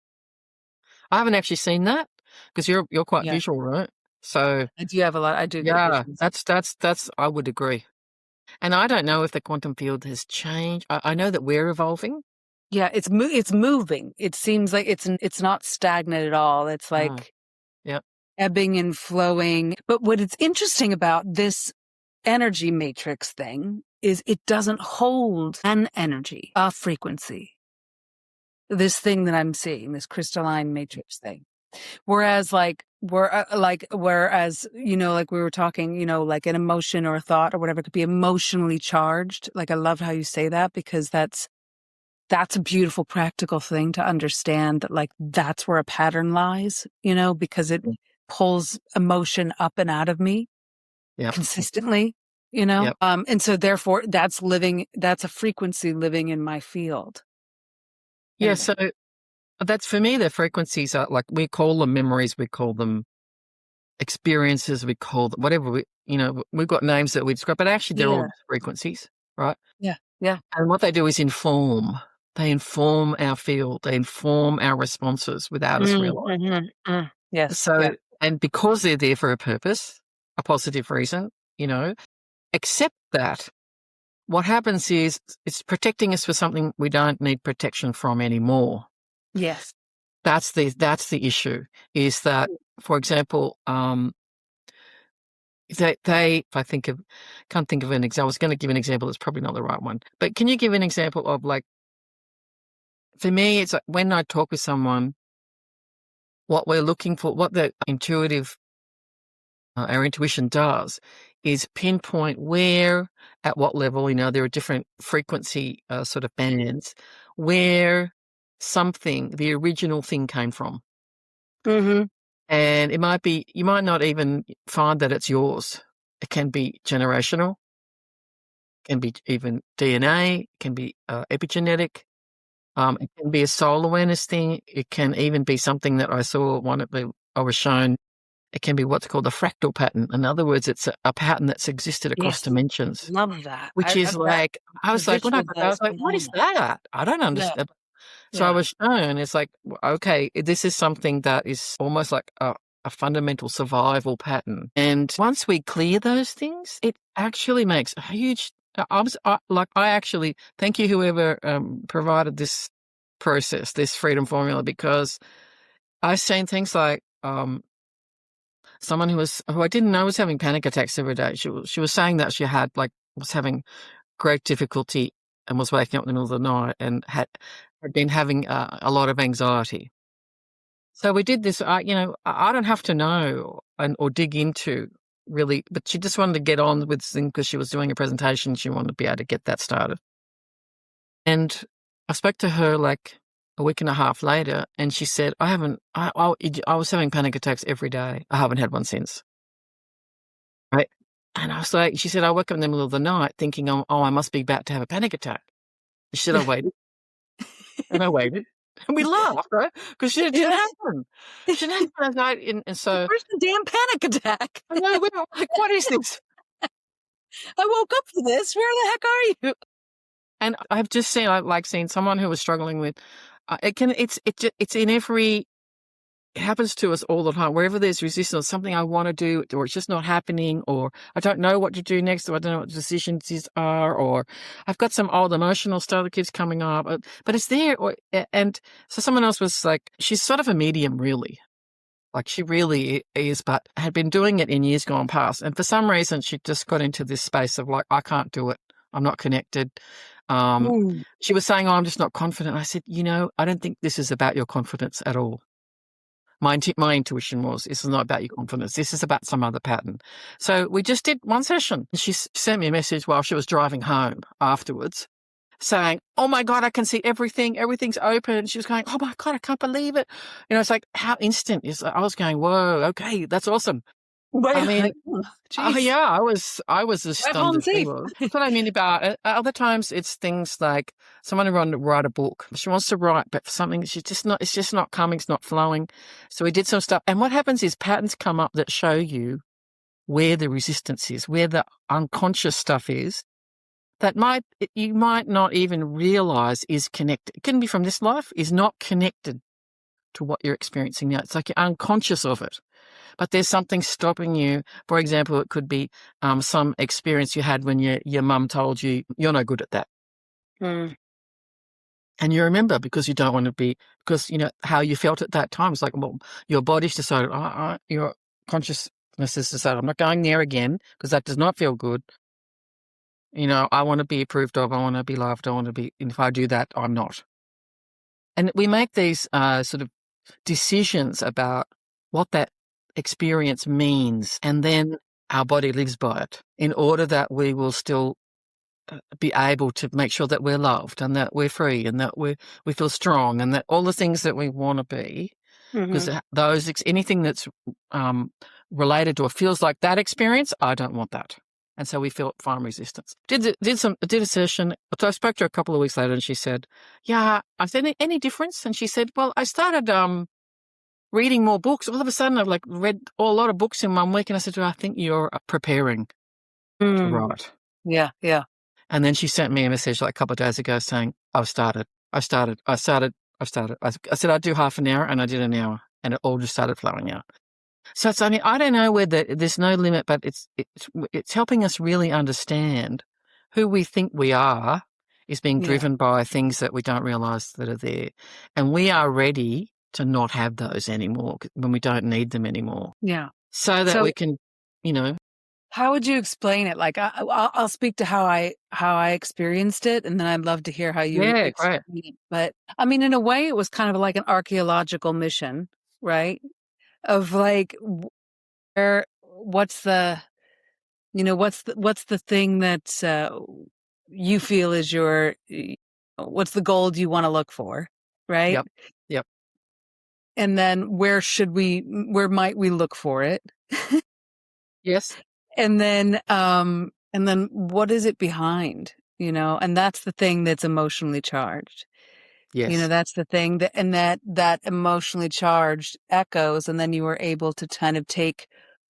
I haven't actually seen that because you're quite visual, right? So I do have a lot. I do. Yeah, that's I would agree. And I don't know if the quantum field has changed. I know that we're evolving. Yeah, it's moving. It seems like it's not stagnant at all. It's like ebbing and flowing. But what is interesting about this energy matrix thing is it doesn't hold an energy, a frequency. This thing that I'm seeing, this crystalline matrix thing. Whereas like whereas, like we were talking, like an emotion or a thought or whatever could be emotionally charged. Like I love how you say that, because that's a beautiful practical thing to understand, that like that's where a pattern lies, because it pulls emotion up and out of me consistently, and so therefore that's a frequency living in my field. Yeah. So that's, for me, the frequencies are like, we call them memories, we call them experiences, we call them whatever we've got names that we describe, but actually they're all frequencies, right? Yeah. Yeah. And what they do is inform. They inform our field. They inform our responses without us realizing. Yes. So, and because they're there for a purpose, a positive reason, accept that. What happens is it's protecting us for something we don't need protection from anymore. Yes. That's the issue, is that, for example, they can't think of an example. I was going to give an example that's probably not the right one. But can you give an example of, like, for me, it's like when I talk with someone, what we're looking for, what the intuitive, our intuition does is pinpoint where, at what level, there are different frequency sort of bands, where the original thing came from. Mm-hmm. And it might be, you might not even find that it's yours. It can be generational, can be even DNA, it can be epigenetic. It can be a soul awareness thing. It can even be something that I saw I was shown. It can be what's called a fractal pattern. In other words, it's a pattern that's existed across dimensions. Love that. Which is like, I was like, what is that? I don't understand. So I was shown, it's like, okay, this is something that is almost like a fundamental survival pattern. And once we clear those things, it actually makes a huge, I actually thank you, whoever provided this process, this freedom formula, because I've seen things like someone who I didn't know was having panic attacks every day. She was saying that she was having great difficulty and was waking up in the middle of the night and had been having a lot of anxiety. So we did this. I don't have to know or dig into really, but she just wanted to get on with things because she was doing a presentation. She wanted to be able to get that started. And I spoke to her like a week and a half later, and she said, I was having panic attacks every day. I haven't had one since. Right. And I was like, she said, I woke up in the middle of the night thinking, I must be about to have a panic attack. She said, I waited. And I waited. And we laughed, right? Because it didn't happen. She didn't have that. And so, where's the damn panic attack? I know, we were like, what is this? I woke up for this. Where the heck are you? And I've just seen someone who was struggling with, it's in every, it happens to us all the time. Wherever there's resistance, something I want to do, or it's just not happening, or I don't know what to do next, or I don't know what the decisions are, or I've got some old emotional stuff that keeps coming up, but it's there. And so someone else was like, she's sort of a medium, really. Like, she really is, but had been doing it in years gone past. And for some reason, she just got into this space of like, I can't do it. I'm not connected. She was saying, I'm just not confident. I said, I don't think this is about your confidence at all. My intuition was, this is not about your confidence. This is about some other pattern. So we just did one session. She sent me a message while she was driving home afterwards saying, oh my God, I can see everything. Everything's open. She was going, oh my God, I can't believe it. It's like, how instant is I was going, whoa, okay, that's awesome. I mean, I was as stunned as she was. That's what I mean about it. Other times it's things like someone who wants to write a book. She wants to write, but for something it's just not coming, it's not flowing. So we did some stuff. And what happens is patterns come up that show you where the resistance is, where the unconscious stuff is, that you might not even realize is connected. It can be from this life, is not connected to what you're experiencing now. It's like you're unconscious of it. But there's something stopping you. For example, it could be some experience you had when your mum told you, you're no good at that. And you remember because you don't want to be, because how you felt at that time. It's like, well, your body's decided, your consciousness has decided, I'm not going there again because that does not feel good. I want to be approved of, I want to be loved, I want to be, and if I do that, I'm not. And we make these sort of decisions about what that experience means, and then our body lives by it in order that we will still be able to make sure that we're loved and that we're free and that we feel strong and that all the things that we want to be, because anything that's related to or feels like that experience, I don't want that. And so we feel find resistance. Did a session. So I spoke to her a couple of weeks later, and she said, "Yeah, I said any difference?" And she said, "Well, I started reading more books. All of a sudden, I've read a lot of books in 1 week." And I said to her, "I think you're preparing to write." Yeah, yeah. And then she sent me a message a couple of days ago saying, I started. I said, I'd do half an hour, and I did an hour, and it all just started flowing out. So I don't know whether there's no limit, but it's helping us really understand who we think we are is being driven by things that we don't realize that are there. And we are ready to not have those anymore when we don't need them anymore. Yeah. So that we can, How would you explain it? I'll speak to how I experienced it, and then I'd love to hear how you explain it. But I mean, in a way, it was kind of like an archaeological mission, right? Of what's the thing that you feel is what's the gold you want to look for, right? Yep. And then where might we look for it? Yes. And then what is it behind, and that's the thing that's emotionally charged. Yes. That's the thing that emotionally charged echoes. And then you were able to kind of take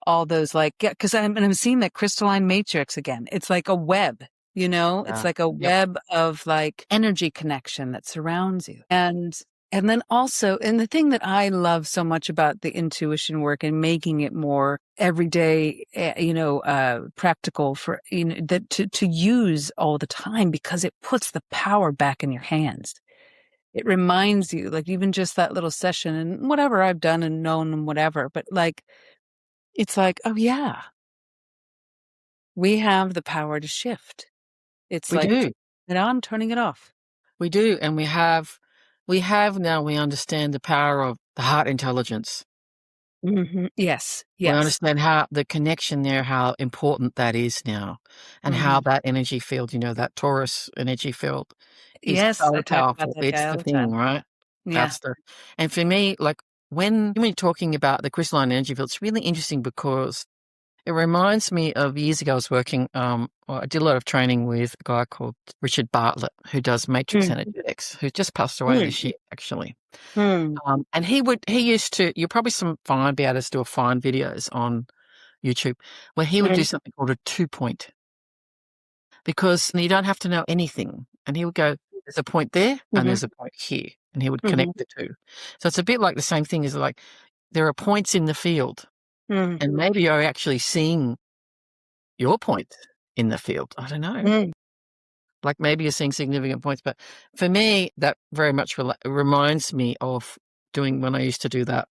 all those because I'm seeing that crystalline matrix again. It's like a web, it's like a web of energy connection that surrounds you. And then also, and the thing that I love so much about the intuition work and making it more everyday, practical for, that to use all the time, because it puts the power back in your hands. It reminds you, even just that little session and whatever I've done and known and whatever, but it's oh yeah, we have the power to shift. It's we do. turning it on, turning it off. We do. And we have now, we understand the power of the heart intelligence. Mm-hmm. Yes. We understand how the connection there, how important that is now, and how that energy field, that Taurus energy field is so powerful. It's the thing, right? Yeah. And for me, when you're talking about the crystalline energy field, it's really interesting because it reminds me of years ago I was working, I did a lot of training with a guy called Richard Bartlett, who does matrix energetics, who just passed away this year, actually. And he used to, you'll probably be able to find videos on YouTube where he would do something called a 2-point, because you don't have to know anything. And he would go, there's a point there and there's a point here. And he would connect the two. So it's a bit like the same thing as there are points in the field. And maybe you're actually seeing your point in the field. I don't know. Maybe you're seeing significant points. But for me, that very much reminds me of doing when I used to do that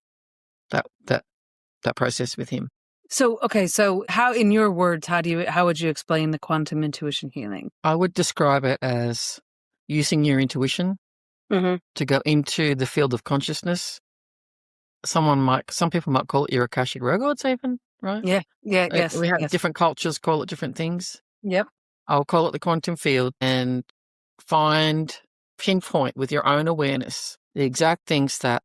process with him. So, okay. So how, in your words, how would you explain the quantum intuition healing? I would describe it as using your intuition to go into the field of consciousness. Some people might call it your Akashic records even, right? Yeah. Yes. We have different cultures call it different things. Yep. I'll call it the quantum field, and pinpoint with your own awareness the exact things that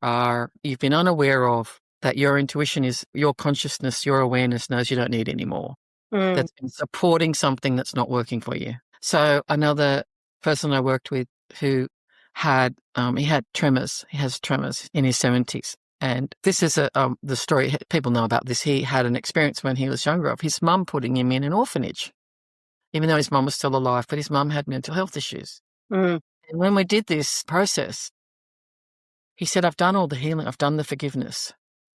you've been unaware of, that your intuition is, your consciousness, your awareness knows you don't need anymore. That's been supporting something that's not working for you. So another person I worked with who had tremors. He has tremors in his 70s. And this is the story, people know about this. He had an experience when he was younger of his mum putting him in an orphanage, even though his mum was still alive, but his mum had mental health issues. And when we did this process, he said, I've done all the healing. I've done the forgiveness.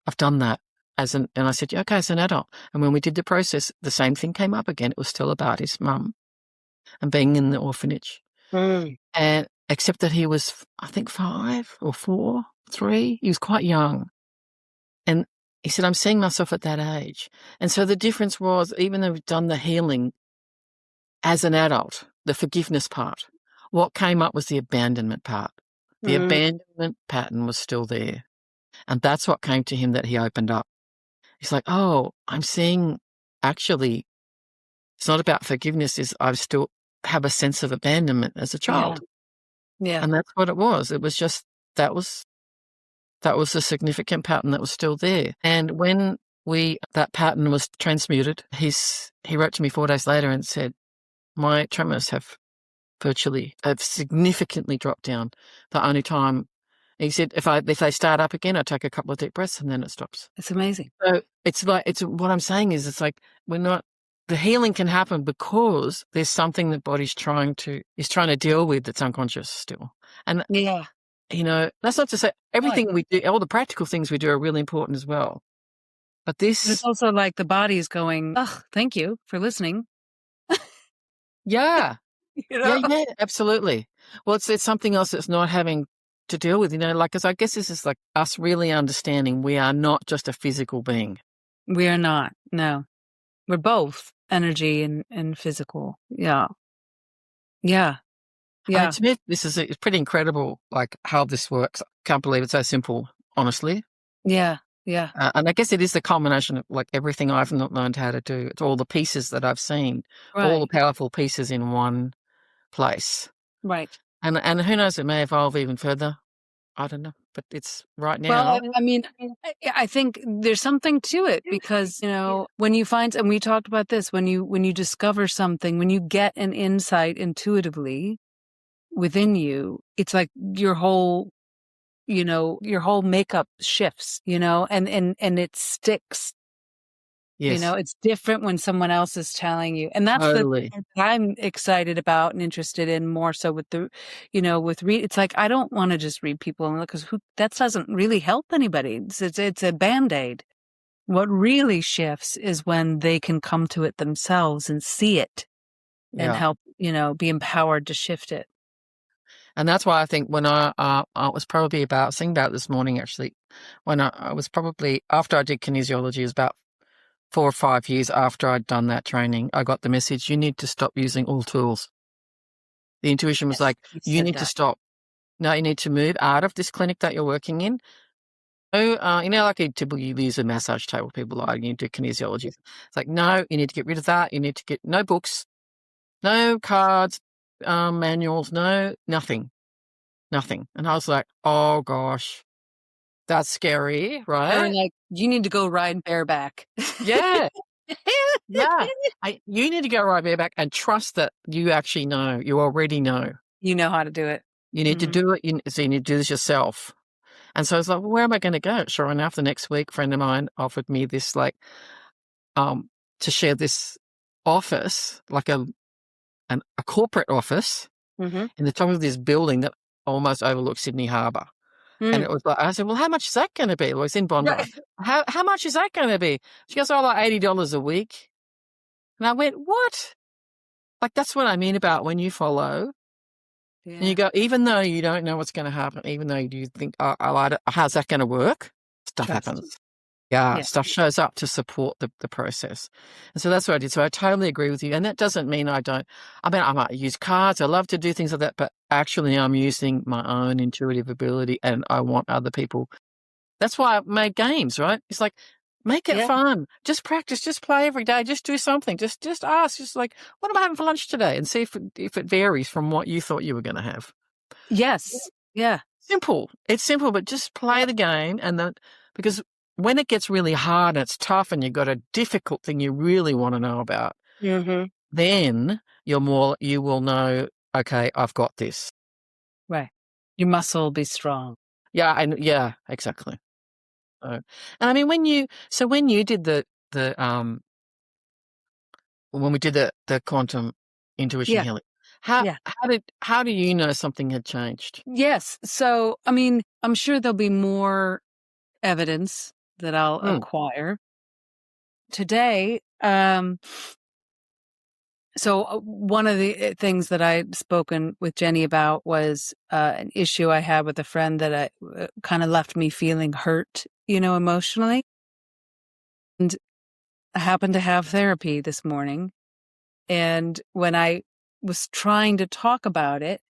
I've done that. And I said, yeah, okay, as an adult. And when we did the process, the same thing came up again. It was still about his mum and being in the orphanage. And except that he was, I think, 5 or 4, 3. He was quite young. And he said, I'm seeing myself at that age. And so the difference was, even though we've done the healing as an adult, the forgiveness part, what came up was the abandonment part. The abandonment pattern was still there. And that's what came to him, that he opened up. He's like, oh, I'm seeing, actually, it's not about forgiveness, is I still have a sense of abandonment as a child. Yeah. And that's what it was. It was just, that was a significant pattern that was still there. And when that pattern was transmuted, he wrote to me 4 days later and said, my tremors have significantly dropped down. The only time, he said, if they start up again, I take a couple of deep breaths and then it stops. It's amazing. So it's what I'm saying is, it's like, the healing can happen because there's something the body's trying to deal with that's unconscious still. And that's not to say everything we do, all the practical things we do are really important as well. But it's also like the body's going, oh, thank you for listening. Yeah. Yeah, absolutely. Well, it's something else that's not having to deal with, because I guess this is like us really understanding we are not just a physical being. We are not. No. We're both energy and physical. Yeah. Yeah. Yeah. I mean, to me, it's pretty incredible, like, how this works. I can't believe it's so simple, honestly. Yeah. Yeah. And I guess it is the culmination of, like, everything I've not learned how to do. It's all the pieces that I've seen, all the powerful pieces in one place. Right. And who knows, it may evolve even further. I don't know, but it's right now. Well, I mean, I think there's something to it because, when you find, and we talked about this, when you discover something, when you get an insight intuitively within you, it's like your whole makeup shifts, and it sticks. Yes. It's different when someone else is telling you. And that's Totally. the thing that I'm excited about and interested in more so with the, it's like, I don't want to just read people because that doesn't really help anybody. It's a Band-Aid. What really shifts is when they can come to it themselves and see it and help, be empowered to shift it. And that's why I think when I was probably thinking about this morning, actually, when I was probably, after I did kinesiology, it was about 4 or 5 years after I'd done that training, I got the message, you need to stop using all tools. The intuition was like, you need to stop. No, you need to move out of this clinic that you're working in. Oh, like typically you use a massage table, people like, you do kinesiology. It's like, no, you need to get rid of that. You need to get no books, no cards, manuals, nothing. And I was like, oh gosh, that's scary, right? Or like, you need to go ride bareback. Yeah. Yeah. You need to go ride bareback and trust that you actually know, you already know. You know how to do it. You need to do it. So you need to do this yourself. And so I was like, well, where am I going to go? Sure enough, the next week, a friend of mine offered me this, like, to share this office, like a corporate office in the top of this building that almost overlooks Sydney Harbour. And it was like, I said, well, how much is that going to be? Well, it's in Bondi. Right. How much is that going to be? She goes, oh, like $80 a week. And I went, what? Like, that's what I mean about when you follow. Yeah. And you go, even though you don't know what's going to happen, even though you do think, how's that going to work? Stuff happens. Yeah, stuff shows up to support the process. And so that's what I did. So I totally agree with you. And that doesn't mean I might use cards. I love to do things like that. But actually, I'm using my own intuitive ability and I want other people. That's why I made games, right? It's like, make it fun. Just practice. Just play every day. Just do something. Just ask. Just like, what am I having for lunch today? And see if it varies from what you thought you were going to have. Yes. Yeah. Simple. It's simple, but just play the game. Because when it gets really hard and it's tough and you've got a difficult thing you really want to know about, then you will know, okay, I've got this. Right. Your muscle will be strong. Yeah, exactly. And I mean, when you did when we did the quantum intuition healing, how do you know something had changed? Yes. So, I mean, I'm sure there'll be more evidence that I'll acquire today. So one of the things that I'd spoken with Jenny about was an issue I had with a friend that kind of left me feeling hurt, emotionally. And I happened to have therapy this morning. And when I was trying to talk about it,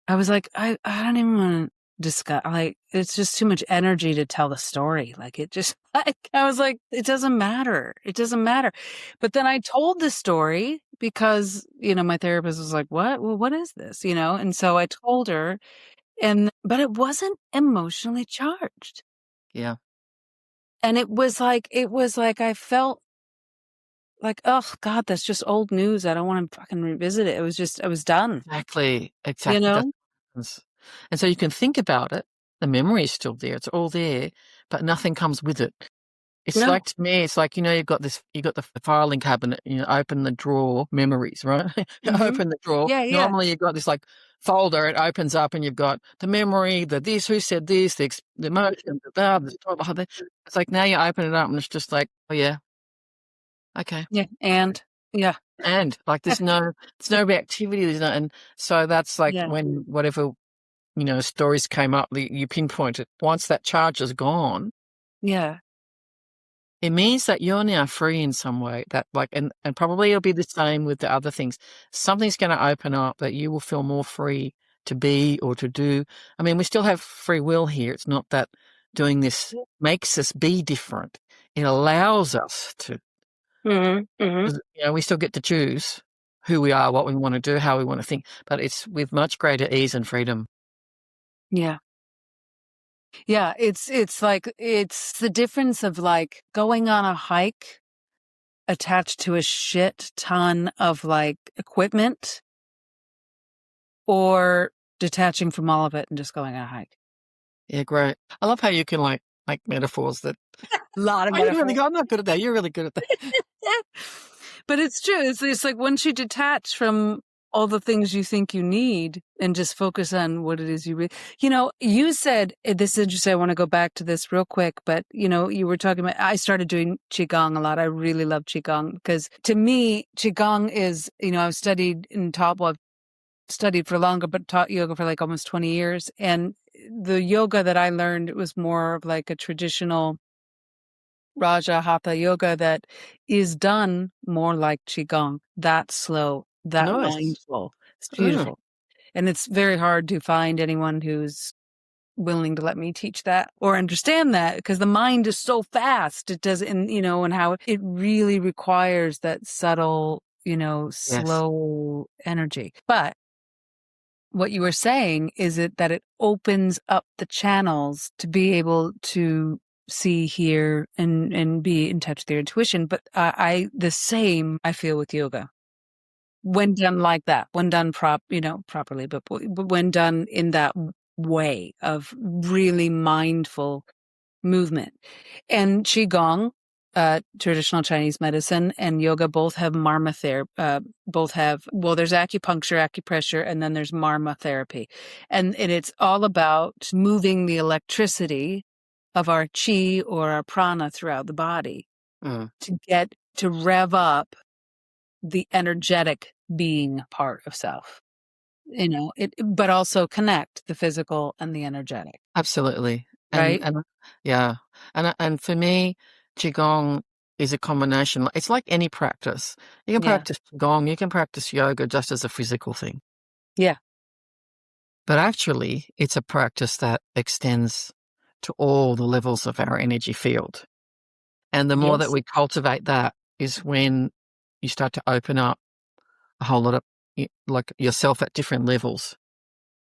I was like, I don't even want to discuss. Like, it's just too much energy to tell the story. Like it just, I was like, it doesn't matter. It doesn't matter. But then I told the story because, my therapist was like, what? Well, what is this? And so I told her but it wasn't emotionally charged. Yeah. And it was like I felt like, oh God, that's just old news. I don't want to fucking revisit it. I was done. Exactly. You That's know? what happens. And so you can think about it. The memory is still there. It's all there, but nothing comes with it. It's No. like, to me, it's like, you've got the filing cabinet, open the drawer, memories, right? Mm-hmm. Open the drawer. Yeah, yeah. Normally you've got this like folder, it opens up and you've got the memory, the this, who said this, the emotion, the that, it's like now you open it up and it's just like, oh yeah, okay. Yeah. And yeah. And like there's no reactivity, and so that's like Yeah. when whatever, stories came up, you pinpoint it. Once that charge is gone, Yeah. it means that you're now free in some way, that like, and probably it'll be the same with the other things. Something's going to open up that you will feel more free to be or to do. I mean, we still have free will here. It's not that doing this makes us be different. It allows us to, Mm-hmm. Mm-hmm. we still get to choose who we are, what we want to do, how we want to think, but it's with much greater ease and freedom. Yeah. Yeah. It's like, it's the difference of like going on a hike attached to a shit ton of like equipment or detaching from all of it and just going on a hike. Yeah, great. I love how you can like make metaphors that A lot of oh, you're really metaphors. good. I'm not good at that. You're really good at that. But it's true. It's like once you detach from all the things you think you need and just focus on what it is you really, you said, this is interesting. I want to go back to this real quick, but you were talking about, I started doing Qigong a lot. I really love Qigong because to me, Qigong is, I've studied and taught, well, I've studied for longer, but taught yoga for like almost 20 years. And the yoga that I learned, it was more of like a traditional Raja Hatha yoga that is done more like Qigong, that slow, that Nice. mindful. It's Mm. beautiful. And it's very hard to find anyone who's willing to let me teach that or understand that because the mind is so fast. It doesn't, and how it really requires that subtle, Yes. slow energy. But what you were saying is that it opens up the channels to be able to see, hear, and be in touch with their intuition. But the same I feel with yoga when done like that, when done properly, but when done in that way of really mindful movement. And Qigong, traditional Chinese medicine, and yoga both have marma therapy, there's acupuncture, acupressure, and then there's marma therapy. And it's all about moving the electricity of our chi or our prana throughout the body to rev up the energetic being part of self. But also connect the physical and the energetic, Absolutely. right? And yeah. And for me, Qigong is a combination. It's like any practice. You can Yeah. practice Qigong, you can practice yoga just as a physical thing. Yeah. But actually, it's a practice that extends to all the levels of our energy field. And the more that Yes. we cultivate that is when you start to open up a whole lot of like yourself at different levels.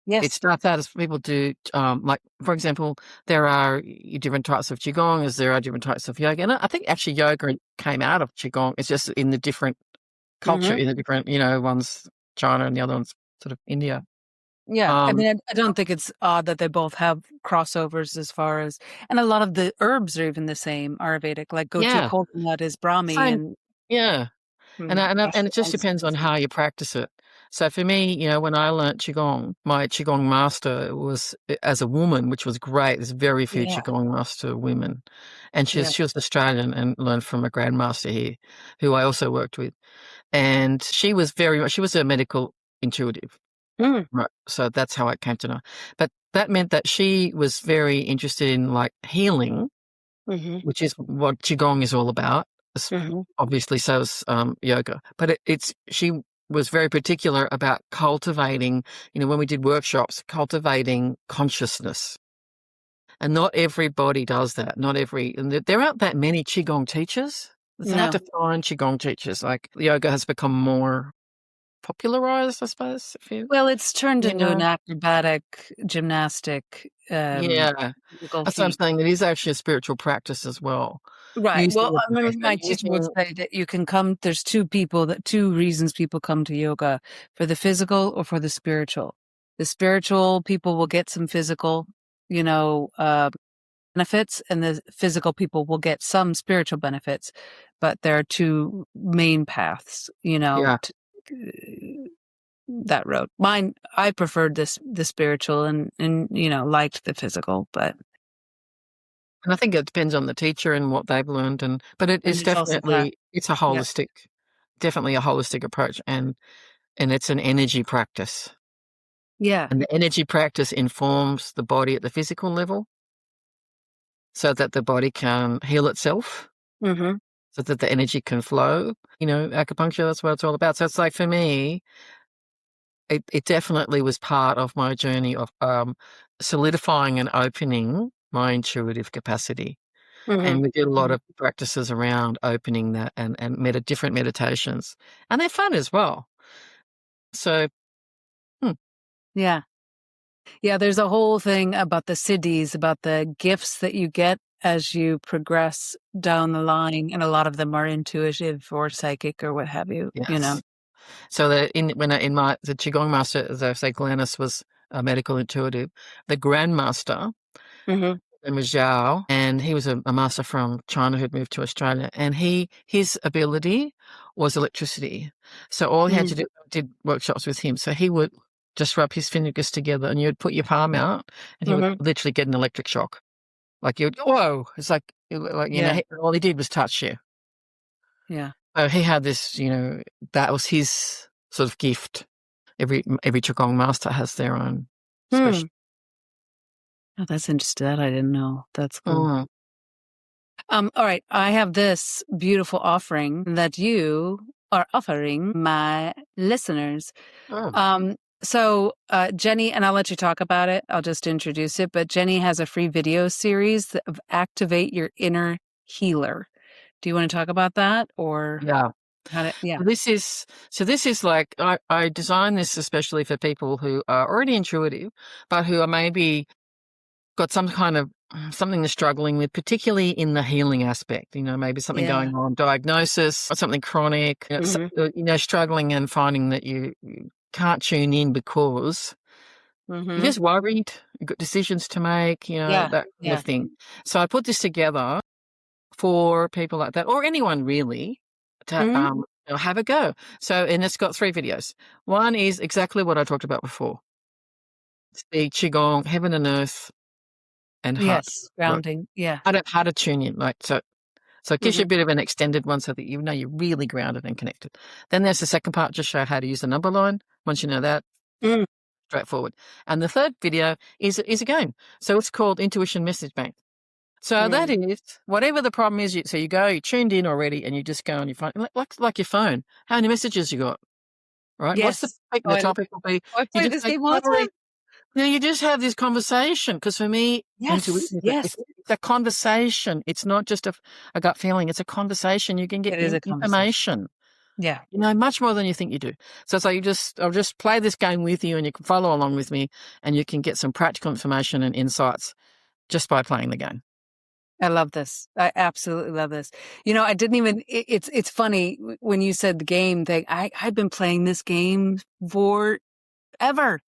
It Yes. starts out as people do, like, for example, there are different types of Qigong as there are different types of yoga. And I think actually yoga came out of Qigong. It's just in the different culture, Mm-hmm. in the different, one's China and the other one's sort of India. Yeah. I Um, mean, I don't think it's odd that they both have crossovers as far as, and a lot of the herbs are even the same Ayurvedic, like gotu yeah, coconut is Brahmi same, and yeah. And it just ashwagandha depends on is- how you practice it. So for me, when I learnt Qigong, my Qigong master was as a woman, which was great. There's very few Yeah. Qigong master women. And Yeah. she was Australian and learned from a grandmaster here, who I also worked with. And she was she was a medical intuitive. Mm. Right. So that's how I came to know. But that meant that she was very interested in like healing, Mm-hmm. which is what Qigong is all about. Mm-hmm. Obviously, so is yoga. But she was very particular about cultivating, when we did workshops, cultivating consciousness. And not everybody does that. And there aren't that many Qigong teachers. It's hard to find Qigong teachers. Like yoga has become more popularized, I suppose. Well, it's turned into an acrobatic gymnastic. Yeah, that's what I'm saying. It is actually a spiritual practice as well. Right. Well, I remember my teacher would say that you can come. There's two reasons people come to yoga: for the physical or for the spiritual. The spiritual people will get some physical, benefits, and the physical people will get some spiritual benefits. But there are two main paths, that road. Mine, I preferred the spiritual and liked the physical, but. And I think it depends on the teacher and what they've learned, but it's definitely it's a holistic, definitely a holistic approach, and it's an energy practice. Yeah, and the energy practice informs the body at the physical level, so that the body can heal itself, so that the energy can flow. Acupuncture, that's what it's all about. So it's like, for me, it definitely was part of my journey of solidifying and opening my intuitive capacity. And we did a lot of practices around opening that and different meditations. And they're fun as well. So, yeah. Yeah, there's a whole thing about the siddhis, about the gifts that you get as you progress down the line. And a lot of them are intuitive or psychic or what have you, yes. So the Qigong master, as I say, Glennis was a medical intuitive. The grandmaster, and was Zhao, and he was a master from China who'd moved to Australia, and his ability was electricity. So all he had to do, did workshops with him. So he would just rub his fingers together, and you'd put your palm out, and he would literally get an electric shock. Like whoa! It's like all he did was touch you. Yeah. So he had this, that was his sort of gift. Every Qigong master has their own special. Oh, that's interesting. That I didn't know. That's cool. All right. I have this beautiful offering that you are offering my listeners. So Jenny, and I'll let you talk about it. I'll just introduce it. But Jenny has a free video series of Activate Your Inner Healer. Do you want to talk about that, or This is like, I designed this especially for people who are already intuitive, but who are maybe got some kind of something they're struggling with, particularly in the healing aspect. Maybe something going on, diagnosis, or something chronic. Struggling and finding that you can't tune in because you're just worried, you've got decisions to make. That kind of thing. So I put this together for people like that, or anyone really, to have a go. So, and it's got 3 videos. One is exactly what I talked about before. It's the Qigong, heaven and earth, and heart. Yes, grounding. Yeah. How to tune in. So it gives you a bit of an extended one so that you're really grounded and connected. Then there's the second part, just show how to use the number line. Once you know that, straightforward. And the third video is a game. So it's called Intuition Message Bank. So that is, whatever the problem is, so you tuned in already, and you just go on your phone, like your phone. How many messages you got, right? Yes. What's the topic will be? You just have this conversation, because for me, intuition, it's a conversation. It's not just a gut feeling. It's a conversation. You can get information. Yeah. Much more than you think you do. So I'll just play this game with you, and you can follow along with me, and you can get some practical information and insights just by playing the game. I love this. I absolutely love this. I didn't even, it's funny when you said the game thing, I've been playing this game forever.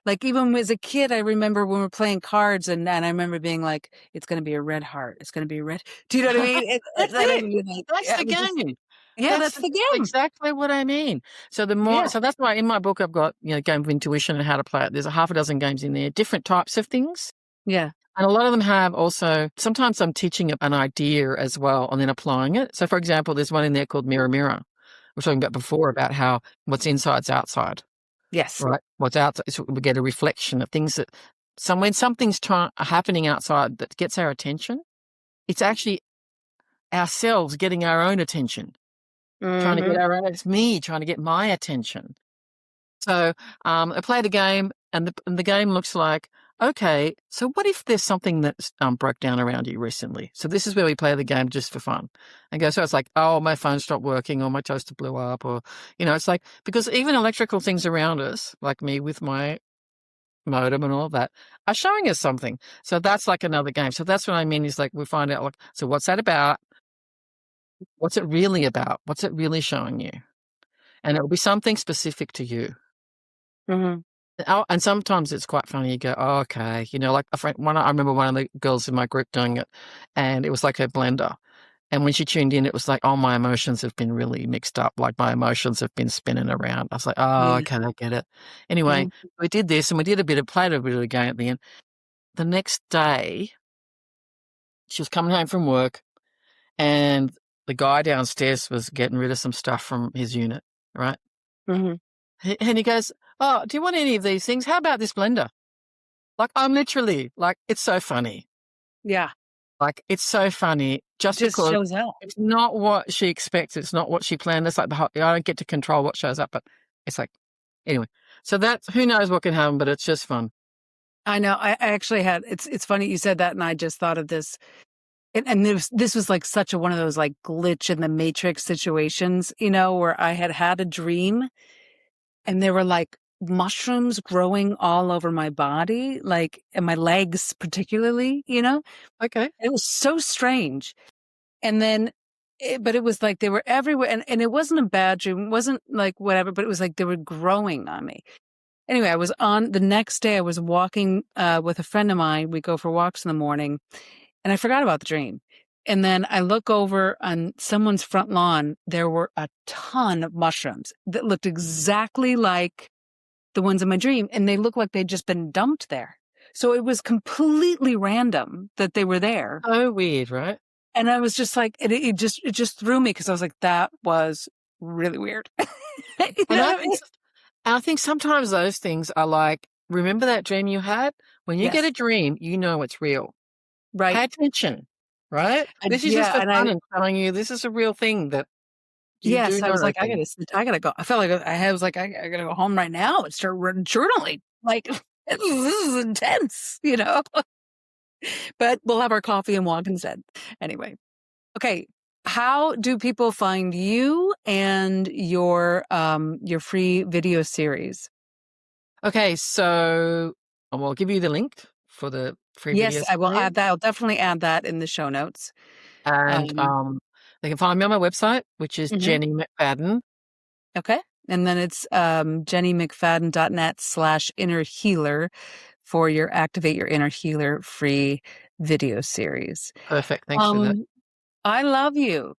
Like, even as a kid, I remember when we were playing cards, and I remember being like, it's going to be a red heart. It's going to be a red. Do you know what I mean? That's the game. That's the game. Exactly what I mean. So so that's why in my book I've got, Game of Intuition and how to play it. There's a half a dozen games in there, different types of things. Yeah. And a lot of them have also, sometimes I'm teaching an idea as well and then applying it. So, for example, there's one in there called Mirror Mirror. We were talking about before about how what's inside's outside. Yes. Right? What's outside, so we get a reflection of things that, when something's happening outside that gets our attention, it's actually ourselves getting our own attention. Trying to get it's me trying to get my attention. So I play the game, and the game looks like, okay, so what if there's something that's broke down around you recently? So this is where we play the game just for fun. And go, so it's like, oh, my phone stopped working, or my toaster blew up, or, it's like, because even electrical things around us, like me with my modem and all of that, are showing us something. So that's like another game. So that's what I mean is like, we find out, like, so what's that about? What's it really about? What's it really showing you? And it'll be something specific to you. Mm-hmm. Oh, and sometimes it's quite funny. You go, oh, okay, like a friend. I remember one of the girls in my group doing it, and it was like her blender. And when she tuned in, it was like, oh, my emotions have been really mixed up. Like my emotions have been spinning around. I was like, oh, Yeah. okay, I get it. Anyway, Mm-hmm. we did this, and we played a bit of the game at the end. The next day, she was coming home from work, and the guy downstairs was getting rid of some stuff from his unit, right? Mm-hmm. And he goes, oh, do you want any of these things? How about this blender? Like, I'm literally, like, it's so funny. Yeah. Like, it's so funny just because shows up. it's not what she expects. It's not what she planned. It's like I don't get to control what shows up, but it's like, anyway. So that's, who knows what can happen, but it's just fun. I know. I actually had, it's funny you said that, and I just thought of this. And this was like such one of those like glitch in the matrix situations, where I had a dream and there were like mushrooms growing all over my body, like and my legs particularly, Okay. It was so strange. And then, but it was like they were everywhere. And it wasn't a bad dream. It wasn't like whatever, but it was like they were growing on me. Anyway, the next day I was walking with a friend of mine. We go for walks in the morning and I forgot about the dream. And then I look over on someone's front lawn. There were a ton of mushrooms that looked exactly like the ones in my dream. And they looked like they'd just been dumped there. So it was completely random that they were there. So weird, right? And I was just like, it just threw me because I was like, that was really weird. I think sometimes those things are like, remember that dream you had? When you get a Yes. dream, you know it's real. Right. Pay attention, right? This is just for fun and telling you this is a real thing that you do I was know like, I gotta go. I felt like I was like, I gotta go home right now and start journaling. Like, this is intense, But we'll have our coffee and walk instead. Anyway. Okay. How do people find you and your free video series? Okay, so I'll give you the link for the free Yes, videos. I will add that. I'll definitely add that in the show notes. And they can find me on my website, which is Jenny McFadden. Okay. And then it's jennymcfadden.net/inner healer for your Activate Your Inner Healer free video series. Perfect. Thanks for that. I love you.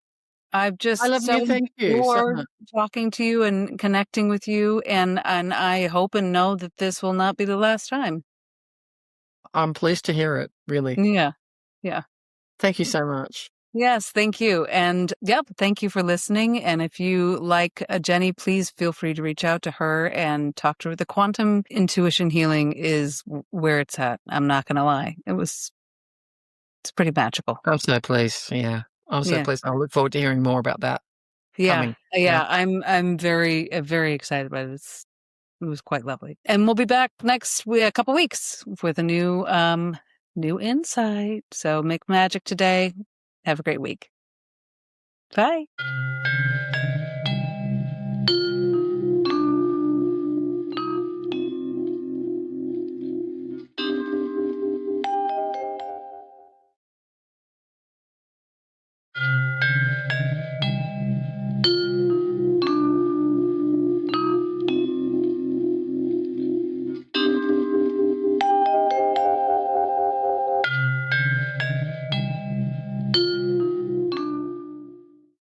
I've just I love you. Thank you so much. talking to you and connecting with you. And I hope and know that this will not be the last time. I'm pleased to hear it, really. Yeah. Yeah. Thank you so much. Yes, thank you. And thank you for listening. And if you like Jenny, please feel free to reach out to her and talk to her. The quantum intuition healing is where it's at. I'm not going to lie. It's pretty magical. I'm so pleased. Yeah. I'm so pleased. I look forward to hearing more about that. Yeah. Coming. Yeah. I'm very, very excited by this. It was quite lovely. And we'll be back next a couple weeks with a new insight. So make magic today. Have a great week. Bye.